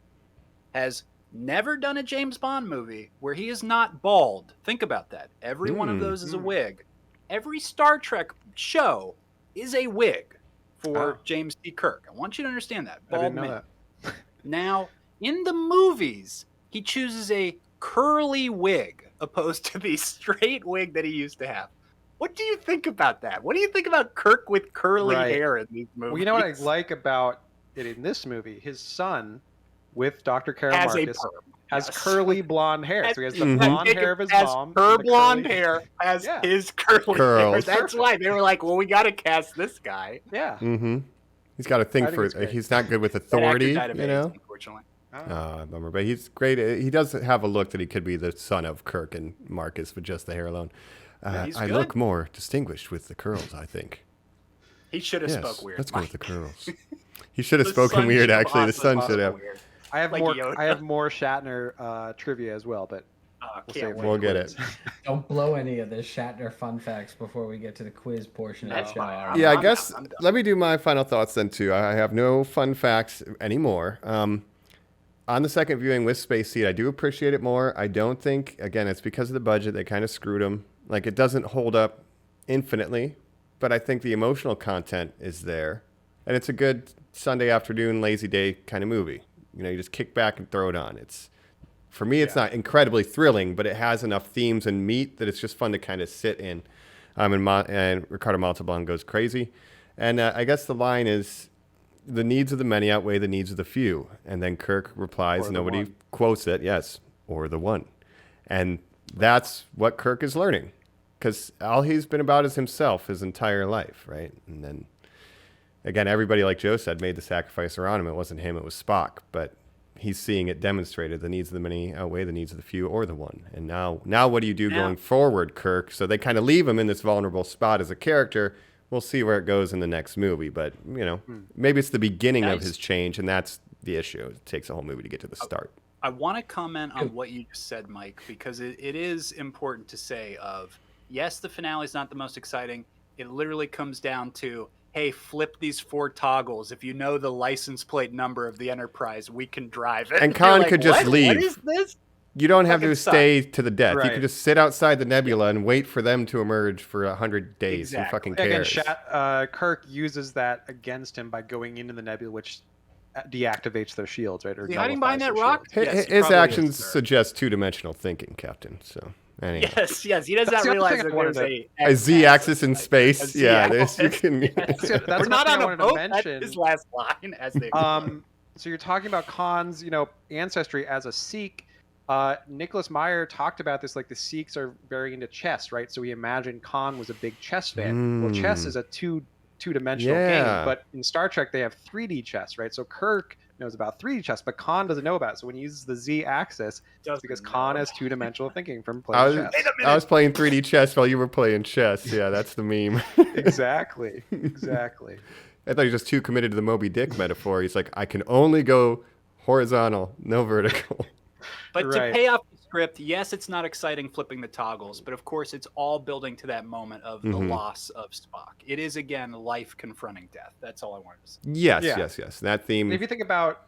has never done a James Bond movie where he is not bald. Think about that. Every one of those is a wig. Every Star Trek show is a wig for James T. Kirk. I want you to understand that. Bald I didn't know man. that. Now, in the movies, he chooses a curly wig opposed to the straight wig that he used to have. What do you think about that? What do you think about Kirk with curly hair in these movies? Well, you know what I like about it in this movie? His son, with Dr. Carol Marcus, has curly blonde hair. So he has the blonde hair of his mom. Her blonde hair has his curly hair. That's why they were like, well, we got to cast this guy. Yeah. He's got to think he's not good with authority, you know? Unfortunately. Bummer. But he's great. He does have a look that he could be the son of Kirk and Marcus with just the hair alone. I look more distinguished with the curls, I think. He should have spoke weird. Let's go with the curls. He should have spoken weird, actually. The son should have. I have more Shatner trivia as well, but we'll get it. Don't blow any of the Shatner fun facts before we get to the quiz portion of the show. Yeah, I guess let me do my final thoughts then too. I have no fun facts anymore. On the second viewing with Space Seed, I do appreciate it more. I don't think, again, it's because of the budget. They kind of screwed them. Like, it doesn't hold up infinitely, but I think the emotional content is there. And it's a good Sunday afternoon, lazy day kind of movie. You know, you just kick back and throw it on. For me, it's not incredibly thrilling, but it has enough themes and meat that it's just fun to kind of sit in. And Ricardo Montalban goes crazy. And I guess the line is, the needs of the many outweigh the needs of the few. And then Kirk replies, nobody quotes it, yes, or the one. And that's what Kirk is learning. Because all he's been about is himself his entire life, right? And then, again, everybody, like Joe said, made the sacrifice around him. It wasn't him, it was Spock. But he's seeing it demonstrated. The needs of the many outweigh the needs of the few or the one. And now what do you do going forward, Kirk? So they kind of leave him in this vulnerable spot as a character. We'll see where it goes in the next movie. But, you know, maybe it's the beginning of his change, and that's the issue. It takes a whole movie to get to the start. I want to comment on what you just said, Mike, because it is important to say yes, the finale is not the most exciting. It literally comes down to, hey, flip these 4 toggles. If you know the license plate number of the Enterprise, we can drive it. And Khan could just leave. What is this? You don't have to Fucking stay to the death. You Right. can just sit outside the nebula and wait for them to emerge for 100 days. Who fucking Again, cares? Kirk uses that against him by going into the nebula, which deactivates their shields, right? Or Is he hiding nullifies behind that their rock? shields. Yes, he His probably actions is, sir. suggest two-dimensional thinking, Captain. So, anyway. Yes, he does That's not the other realize thing I that wanted there's A Z-axis in space. A Yeah, Z-axis. there's, you can. That's We're one not thing on I a wanted to boat. That's mention. his last line as they. So you're talking about Khan's, ancestry as a Sikh. Nicholas Meyer talked about this, like the Sikhs are very into chess, right? So he imagined Khan was a big chess fan. Well, chess is a two-dimensional Yeah. game, but in Star Trek they have 3D chess, right? So Kirk knows about 3D chess, but Khan doesn't know about it. So when he uses the Z-axis, it's because Khan has two-dimensional thinking from playing chess. I was playing 3D chess while you were playing chess. Yeah, that's the meme. Exactly. I thought he was just too committed to the Moby Dick metaphor. He's like, I can only go horizontal, no vertical. But Right. to pay off the script, yes, it's not exciting flipping the toggles, but of course it's all building to that moment of the loss of Spock. It is, again, life confronting death. That's all I wanted to say. Yes, Yeah. yes. That theme. If you think about,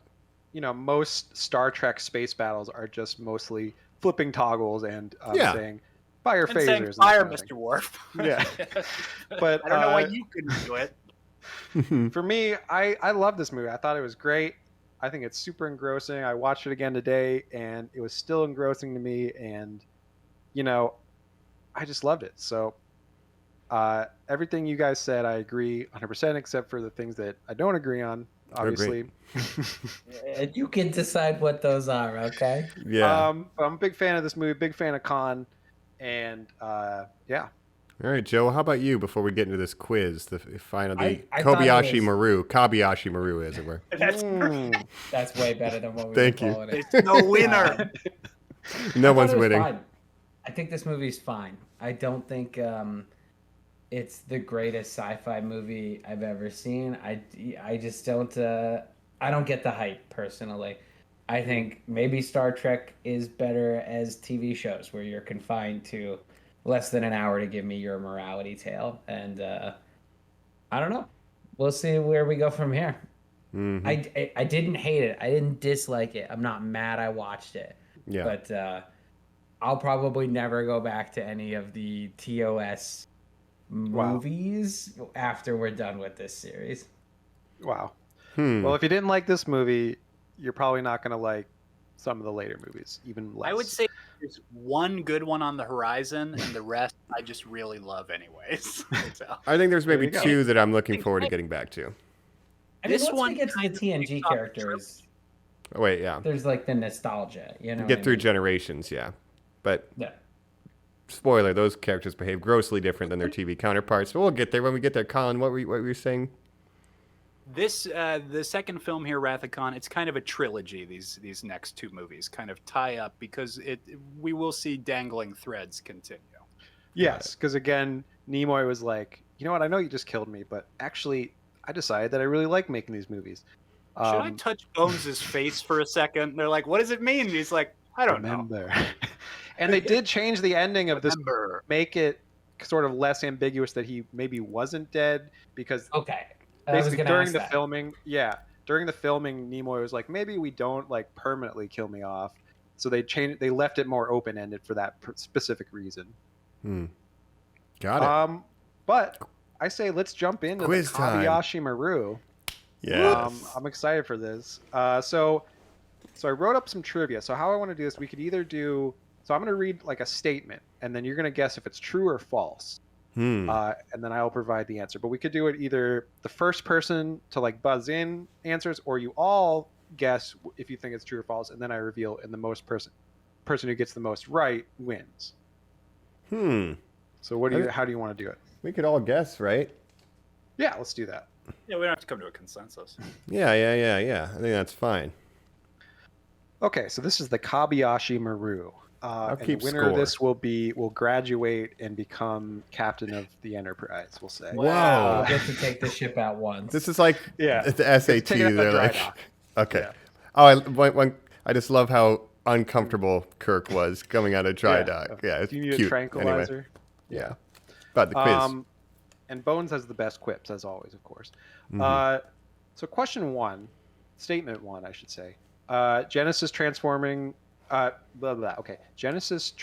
most Star Trek space battles are just mostly flipping toggles and saying, fire And saying, phasers. and fire, that kind of Mr. Worf. Yeah. But I don't know why you couldn't do it. thing. For me, I love this movie. I thought it was great. I think it's super engrossing. I watched it again today, and it was still engrossing to me. And, I just loved it. So everything you guys said, I agree 100%, except for the things that I don't agree on, obviously. And you can decide what those are, okay? Yeah. But I'm a big fan of this movie, big fan of Khan. And, yeah. All right, Joe, how about you before we get into this quiz? The final, the I thought it Kobayashi was- Maru. Kabayashi Maru, as it were. That's way better than what we Thank were you. calling it. There's no winner. No I thought one's it was winning. fine. I think this movie's fine. I don't think it's the greatest sci-fi movie I've ever seen. I just don't. I don't get the hype personally. I think maybe Star Trek is better as TV shows where you're confined to less than an hour to give me your morality tale, and I don't know. We'll see where we go from here. Mhm. I didn't hate it. I didn't dislike it. I'm not mad I watched it. Yeah. But I'll probably never go back to any of the TOS movies after we're done with this series. Wow. Hmm. Well, if you didn't like this movie, you're probably not going to like some of the later movies, even less. I would say there's one good one on the horizon, and the rest I just really love anyways. So, I think there's maybe There you go. two that I'm looking forward to getting back to. I mean, This once one we get to the kind of TNG kicks off the characters, Oh, wait, yeah. there's like the nostalgia, you know. Get what I through mean? generations, yeah. But Yeah. spoiler, those characters behave grossly different than their TV counterparts. But we'll get there when we get there. Colin, what were you saying? this the second film here, Wrath of Khan, it's kind of a trilogy. These next two movies kind of tie up because we will see dangling threads continue. Yes, because again, Nimoy was like, you know what? I know you just killed me, but actually, I decided that I really like making these movies. Should I touch Bones' face for a second? They're like, what does it mean? And he's like, I don't know. Remember. And they did change the ending of this, make it sort of less ambiguous that he maybe wasn't dead, because Okay. I was basically gonna during ask the that. filming, during the filming, Nimoy was like, maybe we don't like permanently kill me off. So they left it more open ended for that specific reason. Got it. But I say let's jump into Quiz the time. Kobayashi Maru. Yes. I'm excited for this. So I wrote up some trivia. So how I want to do this, we could either do. So I'm going to read like a statement, and then you're going to guess if it's true or false. And then I'll provide the answer. But we could do it either the first person to like buzz in answers, or you all guess if you think it's true or false, and then I reveal, and the most person who gets the most right wins. So how do you want to do it? We could all guess, right? Yeah, let's do that. Yeah, we don't have to come to a consensus. Yeah. I think that's fine. Okay, so this is the Kobayashi Maru. And keep the winner score. of this will graduate and become captain of the Enterprise, we'll say. Wow. We'll get to take the ship out once. This is like Yeah. the SAT. Take it up a They're dry like, dock. okay. Yeah. Oh, I just love how uncomfortable Kirk was coming out of dry Yeah. dock. Yeah, it's Do you need cute. a tranquilizer? Anyway, yeah. About the quiz. And Bones has the best quips, as always, of course. So question one, statement one, I should say. Genesis transforming Blah blah. Okay. Genesis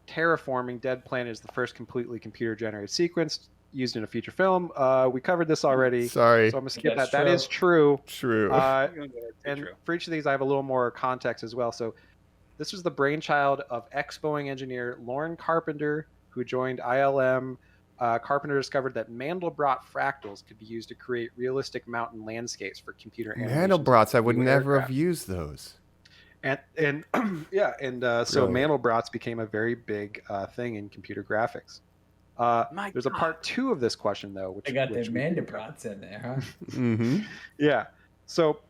terraforming dead planet is the first completely computer-generated sequence used in a feature film. We covered this already. Sorry. So I'm gonna skip That's that. That true. is true. True. And for each of these, I have a little more context as well. So this was the brainchild of ex-Boeing engineer Lauren Carpenter, who joined ILM. Carpenter discovered that Mandelbrot fractals could be used to create realistic mountain landscapes for computer animations. Mandelbrots, I would New never have aircraft. used those. And yeah, and so Brilliant. Mandelbrot's became a very big thing in computer graphics. My There's a God. part 2 of this question though, which They got the which we- Mandelbrats in there, huh? Mm-hmm. Yeah. So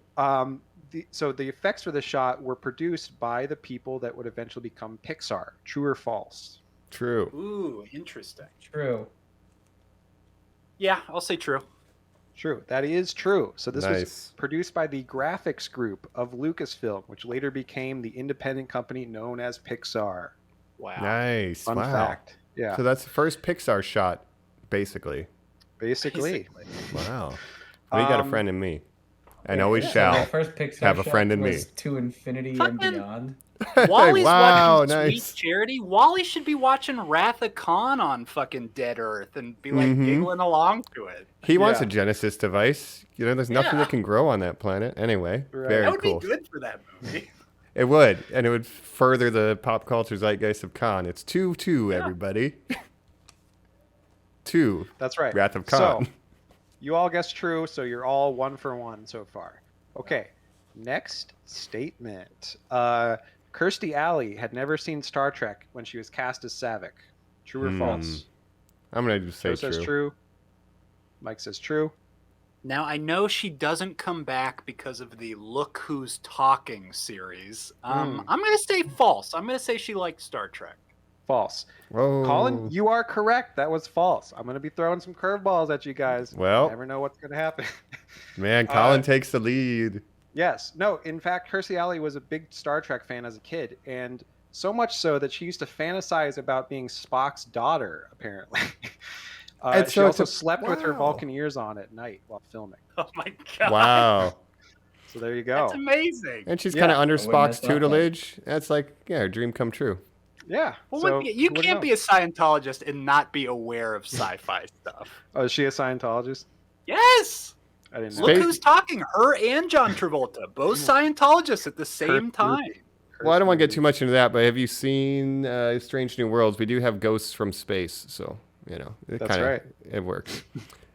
the effects for the shot were produced by the people that would eventually become Pixar. True or false? True. Ooh, interesting. True. Yeah, I'll say true. True. That is true. So this was Nice. produced by the graphics group of Lucasfilm, which later became the independent company known as Pixar. Wow. Nice. Fun Wow. fact. Yeah. So that's the first Pixar shot, basically. Basically. Wow. Well, you got a Um, friend in me. And always So shall. the first Pixar have a shot friend in me. was To Infinity and Fucking- Beyond. Wally's Wow, watching nice. Sweet Charity. Wally should be watching Wrath of Khan on fucking Dead Earth and be like Mhm. giggling along to it. He wants Yeah. a Genesis device. You know, there's nothing Yeah. that can grow on that planet. Anyway, Right. very That would cool. be good for that movie. It would, and it would further the pop culture zeitgeist of Khan. It's 2-2, everybody. 2. That's right. Wrath of Khan. So, you all guessed true, so you're all 1 for 1 so far. Okay, next statement. Kirstie Alley had never seen Star Trek when she was cast as Saavik. True or false? I'm gonna just say Joe says true. Mike says true. Now, I know she doesn't come back because of the Look Who's Talking series. I'm going to say false. I'm going to say she liked Star Trek. False. Whoa. Colin, you are correct. That was false. I'm going to be throwing some curveballs at you guys. Well. You never know what's going to happen. Man, Colin takes the lead. Yes. No, in fact, Kirstie Alley was a big Star Trek fan as a kid, and so much so that she used to fantasize about being Spock's daughter, apparently. And She so also it's a- slept with her wow. Vulcan ears on at night while filming. Oh my God. Wow. So there you go. That's amazing. And she's Yeah. kind of under I wouldn't Spock's have thought that. tutelage. That's like, yeah, her dream come true. Yeah. Well, so you who would can't know? be a Scientologist and not be aware of sci-fi stuff. Oh, is she a Scientologist? Yes. I didn't know. Look Space- who's talking. Her and John Travolta, both Scientologists at the same time. Well, I don't want to get too much into that, but have you seen Strange New Worlds? We do have ghosts from space, so, you know, it That's kinda, right. It works.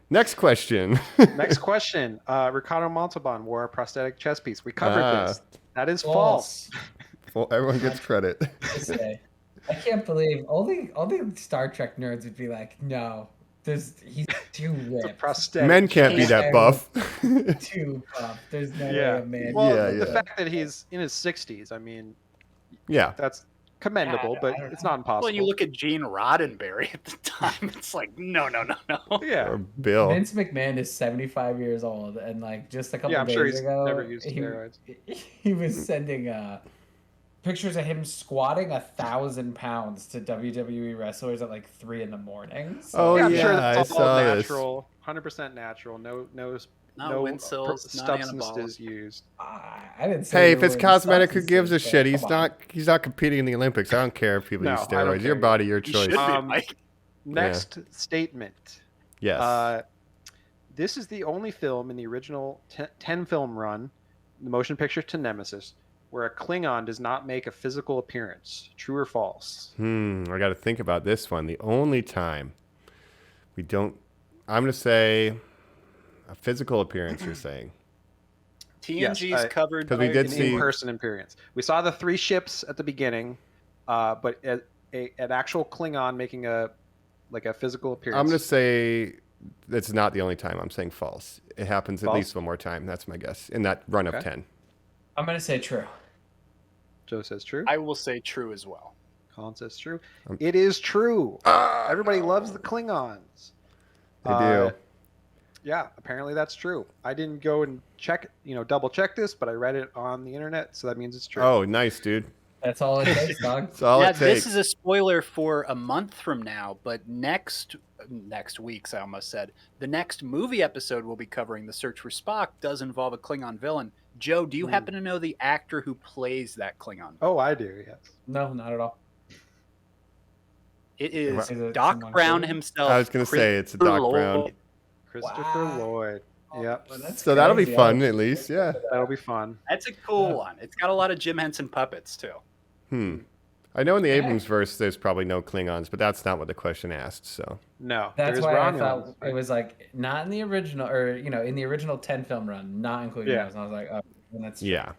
Next question. Next question. Ricardo Montalban wore a prosthetic chest piece. We covered Ah. this. That is false. Well, everyone gets credit. To say. I can't believe only Star Trek nerds would be like, no, he's too ripped, Prosthetic. Men can't be that buff. too buff. There's no Yeah. way a man. Well, Yeah, the yeah. fact that he's in his 60s, I mean, Yeah. that's commendable, Yeah, but I don't it's know. not impossible. When you look at Gene Roddenberry at the time, it's like, no. yeah. Or Bill. Vince McMahon is 75 years old, and like just a couple Yeah, I'm days sure he's ago, never used steroids. he was sending pictures of him squatting 1,000 pounds to WWE wrestlers at like 3 a.m. So, Oh, I'm yeah, sure I that's all saw this. natural, 100% natural. No No wind sills, not substances used. I didn't say. Hey, there if it's were cosmetic, who substances, gives a but shit? He's come on. not competing in the Olympics. I don't care if people No, use I don't steroids. Your care. body, your You choice. should be, Um, Mike. Next statement. Yes. This is the only film in the original 10 film run, the motion picture to Nemesis, where a Klingon does not make a physical appearance. True or false? I got to think about this one. The only time we don't, I'm going to say a physical appearance, you're saying. TNG's Yes, covered 'cause we by did An see- in-person appearance. We saw the 3 ships at the beginning, but an actual Klingon making a physical appearance. I'm going to say it's not the only time. I'm saying false. It happens at False? least one more time. That's my guess in that run of Okay. 10. I'm gonna say true. Joe says true. I will say true as well. Colin says true. It is true. Everybody loves the Klingons. They do. Yeah, apparently that's true. I didn't go and check, double check this, but I read it on the internet, so that means it's true. Oh, nice, dude. That's all it takes, dog. That's all Yeah, it takes. this is a spoiler for a month from now, but next next week's, I almost said. The next movie episode we'll be covering, The Search for Spock, does involve a Klingon villain. Joe, do you happen to know the actor who plays that Klingon? Oh, I do, yes. No, not at all. It is it Doc someone Brown cool? himself. I was going to say it's Doc Brown. Christopher Wow. Lloyd. Yep. Well, that's So that'll be crazy. fun, at least. Yeah. That'll be fun. That's a cool one. It's got a lot of Jim Henson puppets, too. I know in the Abrams verse there's probably no Klingons, but that's not what the question asked. So No. That's there's why I Romulans, thought right? it was like not in the original, or in the original 10-film run, not including Yeah. those. And I was like, oh, and that's yeah.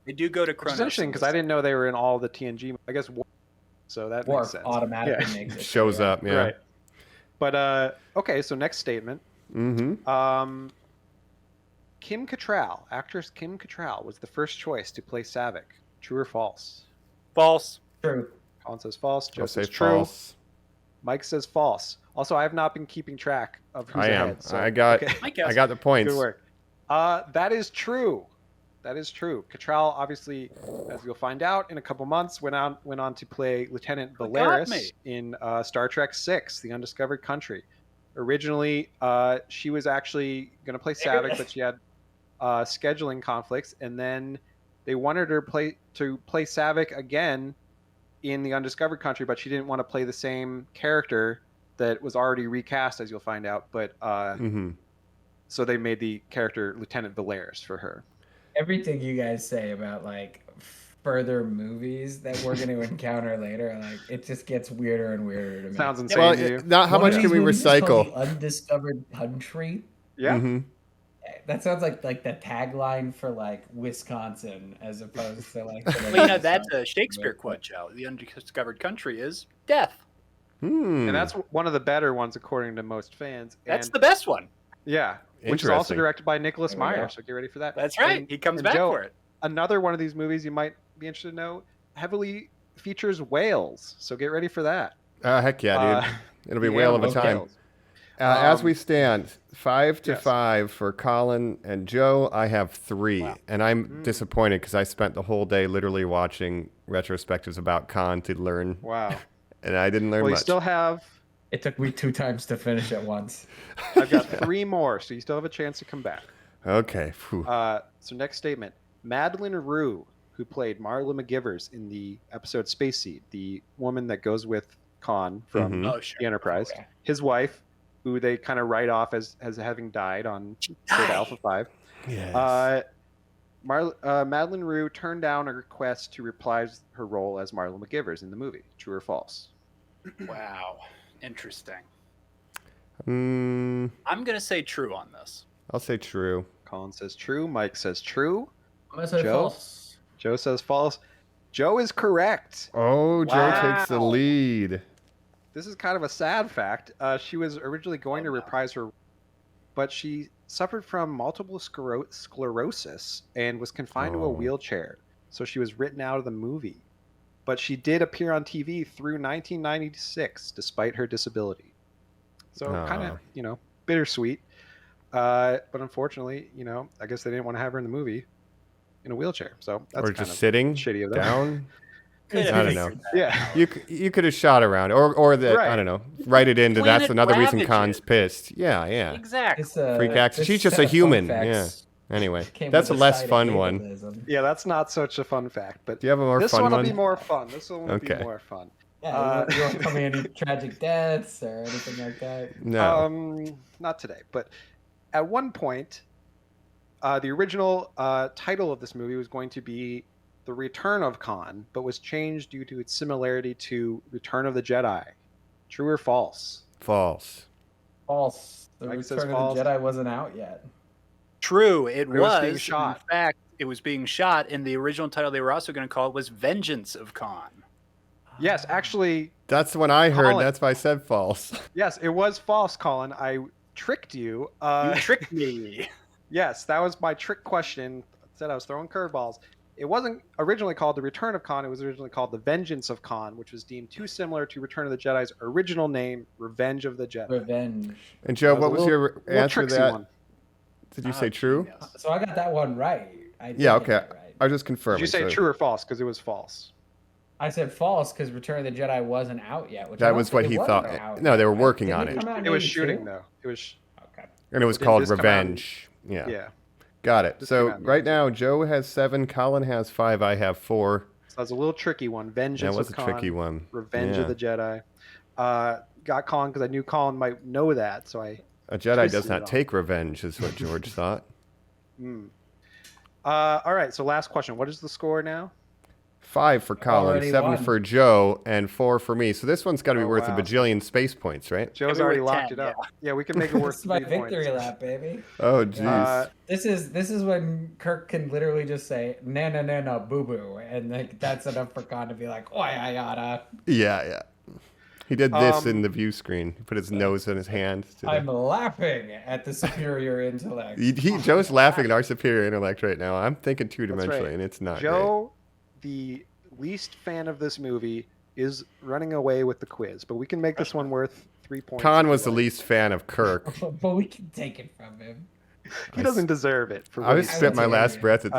They do go to Which Kronos. is interesting because I didn't know they were in all the TNG. I guess Worf, so that Worf makes sense. automatically Yeah. makes it Shows clear. up. Yeah. Right. But okay, so next statement. Mm-hmm. Kim Cattrall, actress Kim Cattrall, was the first choice to play Saavik. True or false? False. True. Colin says false. Joe I'll say says true. false. Mike says false. Also, I have not been keeping track of who's I am. ahead. So, I got. okay. Mike I has- got the points. Good work. That is true. That is true. Cattrall, obviously, as you'll find out in a couple months, went on to play Lieutenant got Valeris me. in Star Trek VI, The Undiscovered Country. Originally, she was actually going to play Saavik, but she had scheduling conflicts, and then they wanted her to play Saavik again in The Undiscovered Country, but she didn't want to play the same character that was already recast, as you'll find out. But so they made the character Lieutenant Valeris for her. Everything you guys say about like further movies that we're going to encounter later, like it just gets weirder and weirder to me. Sounds insane Well, to you? not how One of much these can we movies is called recycle? The Undiscovered Country. Yeah. Mhm. That sounds like the tagline for like Wisconsin as opposed to like. Well, that's a Shakespeare quote, Joe. The undiscovered country is death. And that's one of the better ones, according to most fans. That's And, the best one. yeah, which is also Interesting. directed by Nicholas There we Meyer. go. So get ready for that. That's right. And- He comes and back Joe, for it. Another one of these movies you might be interested to know heavily features whales. So get ready for that. Heck yeah, dude. It'll be the whale of a animal time. whales. As we stand, 5 to yes. 5 for Colin and Joe. I have 3, and I'm disappointed because I spent the whole day literally watching retrospectives about Khan to learn, Wow. and I didn't learn Well, you much. still have. It took me 2 times to finish at once. I've got 3 more, so you still have a chance to come back. Okay. Phew. So next statement: Madeline Rue, who played Marla McGivers in the episode Space Seed, the woman that goes with Khan from Mhm. Oh, sure. the Enterprise, Okay. his wife, who they kind of write off as having died on Third Alpha 5. Yes. Madeline Rue turned down a request to reprise her role as Marla McGivers in the movie. True or false? Wow. Interesting. Mm, I'm going to say true on this. I'll say true. Colin says true. Mike says true. I'm gonna say Joe? false. Joe says false. Joe is correct. Oh, Joe takes the Wow. lead. This is kind of a sad fact. She was originally going to reprise her, but she suffered from multiple sclerosis and was confined to a Oh. wheelchair. So she was written out of the movie. But she did appear on TV through 1996, despite her disability. So kind Aw. of, bittersweet. But unfortunately, I guess they didn't want to have her in the movie in a wheelchair. So that's Or kind just of sitting shitty of them. down. Could I have don't know. figured that. Yeah. You could have shot around, or that Right. I don't know. Write it into that's Planet another reason Ravages. Khan's pissed. Yeah. Exactly. Freak action. She's just a human. Yeah. Anyway, that's a less fun one. Yeah, that's not such a fun fact. But Do you have a more this fun one will one? be more fun. This one will Okay. be more fun. Yeah, you want to tell me any tragic deaths or anything like that? No. Not today. But at one point, the original title of this movie was going to be The Return of Khan, but was changed due to its similarity to Return of the Jedi. True or false? False. False. The Mike says Return false. of the Jedi wasn't out yet. True, it was was. being shot. In fact, it was being shot, and the original title they were also going to call it was Vengeance of Khan. Yes, actually, That's the one I heard. Colin. That's why I said false. yes, it was false, Colin. I tricked you. You tricked me. Yes, that was my trick question. I said I was throwing curveballs. It wasn't originally called The Return of Khan. It was originally called The Vengeance of Khan, which was deemed too similar to Return of the Jedi's original name, Revenge of the Jedi. Revenge. And Joe, That what was was a your little answer to tricksy that? one. Did you say true? Yes. So I got that one right. I did Yeah. get Okay. that right. I was just confirming. Did you say so- true or false? Because it was false. I said false because Return of the Jedi wasn't out yet. That was what he thought. No, they were working on it. It was shooting though. It was. Okay. And it was called Revenge. Yeah. Yeah. Got it. So right now, Joe has 7, Colin has 5, I have 4. So that was a little tricky one. Vengeance That was a Khan, tricky one. Revenge of the Jedi. Got Colin because I knew Colin might know that, so I. A Jedi does not take revenge, is what George thought. All right. So last question. What is the score now? 5 for Colin, Already 7 won. for Joe, and 4 for me. So this one's got to be worth wow. a bajillion space points, right? Joe's Maybe already we're locked 10, it up. Yeah, we can make it worth This is my 3 victory points. lap, baby. Oh, jeez. This is when Kirk can literally just say no, boo boo, and like that's enough for Khan to be like, oh, I yada. Yeah. He did this in the view screen. He put his nose in his hand. I'm laughing at the superior intellect. Joe's laughing at our superior intellect right now. I'm thinking two-dimensionally, right. and it's not Joe, the least fan of this movie, is running away with the quiz, but we can make this one worth 3 points. Khan was the least fan of Kirk. But we can take it from him. He doesn't deserve it. For I would what he spit my did. last breath at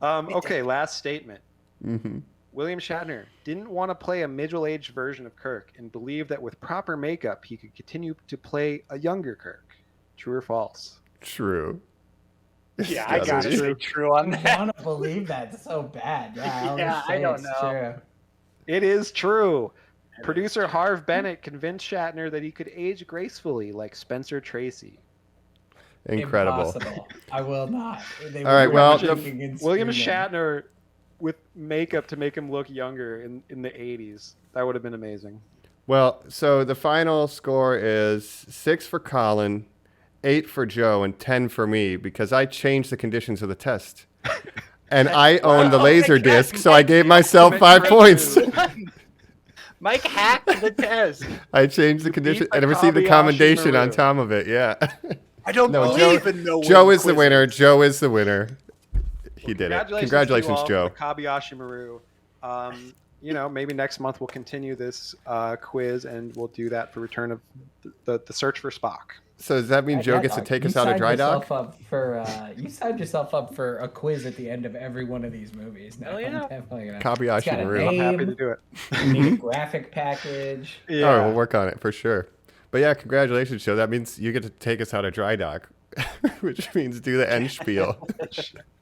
the Okay, last statement. Mm-hmm. William Shatner didn't want to play a middle-aged version of Kirk and believed that with proper makeup he could continue to play a younger Kirk. True or false? True. Yeah, I got it. True on I that. want to believe that so bad. Yeah, I don't it's know. True. It is true. Producer Harv Bennett convinced Shatner that he could age gracefully like Spencer Tracy. Incredible. Impossible. I will not. They All right, were well, joking and William screaming. Shatner with makeup to make him look younger in the 80s. That would have been amazing. Well, so the final score is 6 for Colin, 8 for Joe, and 10 for me because I changed the conditions of the test. And I own the laser disc, so I gave myself 5 points. Mike hacked the test. I changed the condition beat and I received a Takahashi commendation on Maru. top of it. Yeah. I don't No, even know. Joe what is the quiz winner. Joe is the winner. He did it. to Congratulations, you all Joe. for the Kabayashi Maru. Maybe next month we'll continue this quiz and we'll do that for Return of the Search for Spock. So does that mean Joe gets to take us out of dry dock? You signed yourself up for a quiz at the end of every one of these movies. Now, Hell yeah. I'm definitely gonna. Kabayashi It's got a Maru. I'm happy to name, do it. you need a graphic package. All right, we'll work on it for sure. But yeah, congratulations, Joe. That means you get to take us out of dry dock, which means do the end spiel.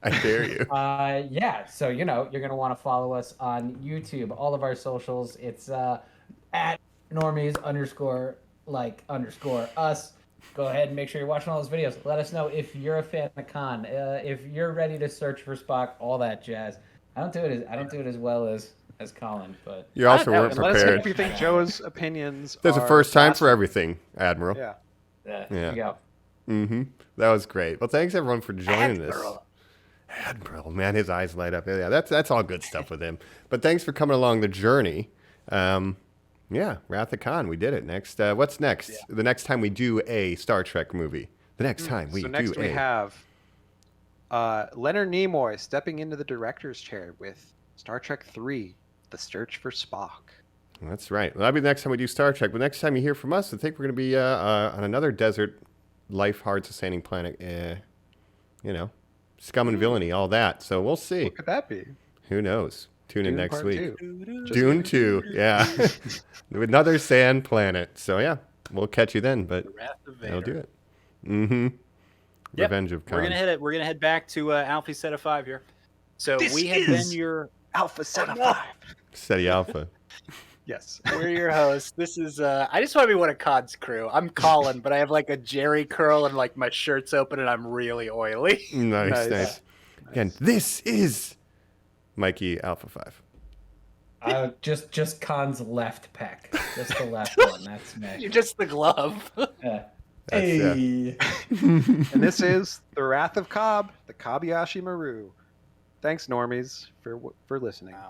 I dare you. Yeah, so you're gonna want to follow us on YouTube. All of our socials. It's at Normies_like_us. Go ahead and make sure you're watching all those videos. Let us know if you're a fan of Khan, if you're ready to search for Spock, all that jazz. I don't do it as well as Colin, but You also weren't Let us know if prepared. you think Joe's opinions There's a are first time for blasphemy. everything, Admiral. Yeah. there you go. Mm-hmm. That was great. Well, thanks everyone for joining this. Admiral, man, his eyes light up. Yeah, that's all good stuff with him. But thanks for coming along the journey. Yeah, Wrath of Khan, we did it. Next, what's next? Yeah. The next time we do a Star Trek movie. The next time we next we have Leonard Nimoy stepping into the director's chair with Star Trek 3, The Search for Spock. That's right. Well, that'll be the next time we do Star Trek. But next time you hear from us, I think we're going to be on another desert, life, hard, sustaining planet. Scum and villainy, all that. So we'll see. What could that be? Who knows? Tune in Dune next Part week. 2. Dune 2, yeah. Another sand planet. So yeah, we'll catch you then. But that'll do it. Mm-hmm. Yep. Revenge of Khan. We're gonna hit it. We're gonna head back to Alfie Set of 5 here. So we have been your Alpha Set of 5. SETI Alpha. Yes. We're your hosts. This is I just want to be one of Cod's crew. I'm Colin, but I have like a Jerry curl and like my shirt's open and I'm really oily. Nice. Again, this is Mikey Alpha 5. Just Khan's left pec. Just the left one. That's me. You're just the glove. Hey. And this is The Wrath of Cobb, the Kabayashi Maru. Thanks, Normies, for listening. Wow.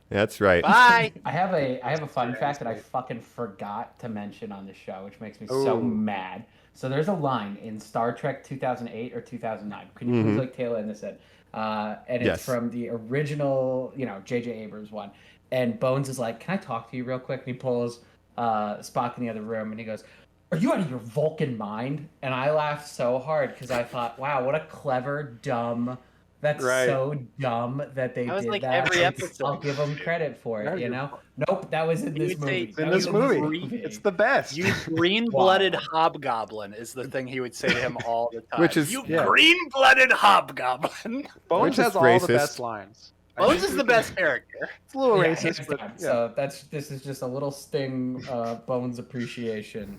That's right. Bye. I have a fun fact that I fucking forgot to mention on the show, which makes me so mad. So there's a line in Star Trek 2008 or 2009. Can you please Taylor in this in? And it's from the original, J.J. Abrams one. And Bones is like, "Can I talk to you real quick?" And he pulls Spock in the other room, and he goes, "Are you out of your Vulcan mind?" And I laughed so hard because I thought, wow, what a clever, dumb That's Right. so dumb that they That was did like that. every episode. I'll give them credit for Yeah, it, you you're know? Nope, that was in He this would say- movie. It's That in was this movie. It's the best. You green-blooded Wow. hobgoblin is the thing he would say to him all the time. Which is- you Yeah. green-blooded hobgoblin. Bones Which is has all the racist. best lines. I Bones think is we the can- best character. It's a little Yeah, racist, hands but down. yeah. So this is just a little sting, Bones appreciation.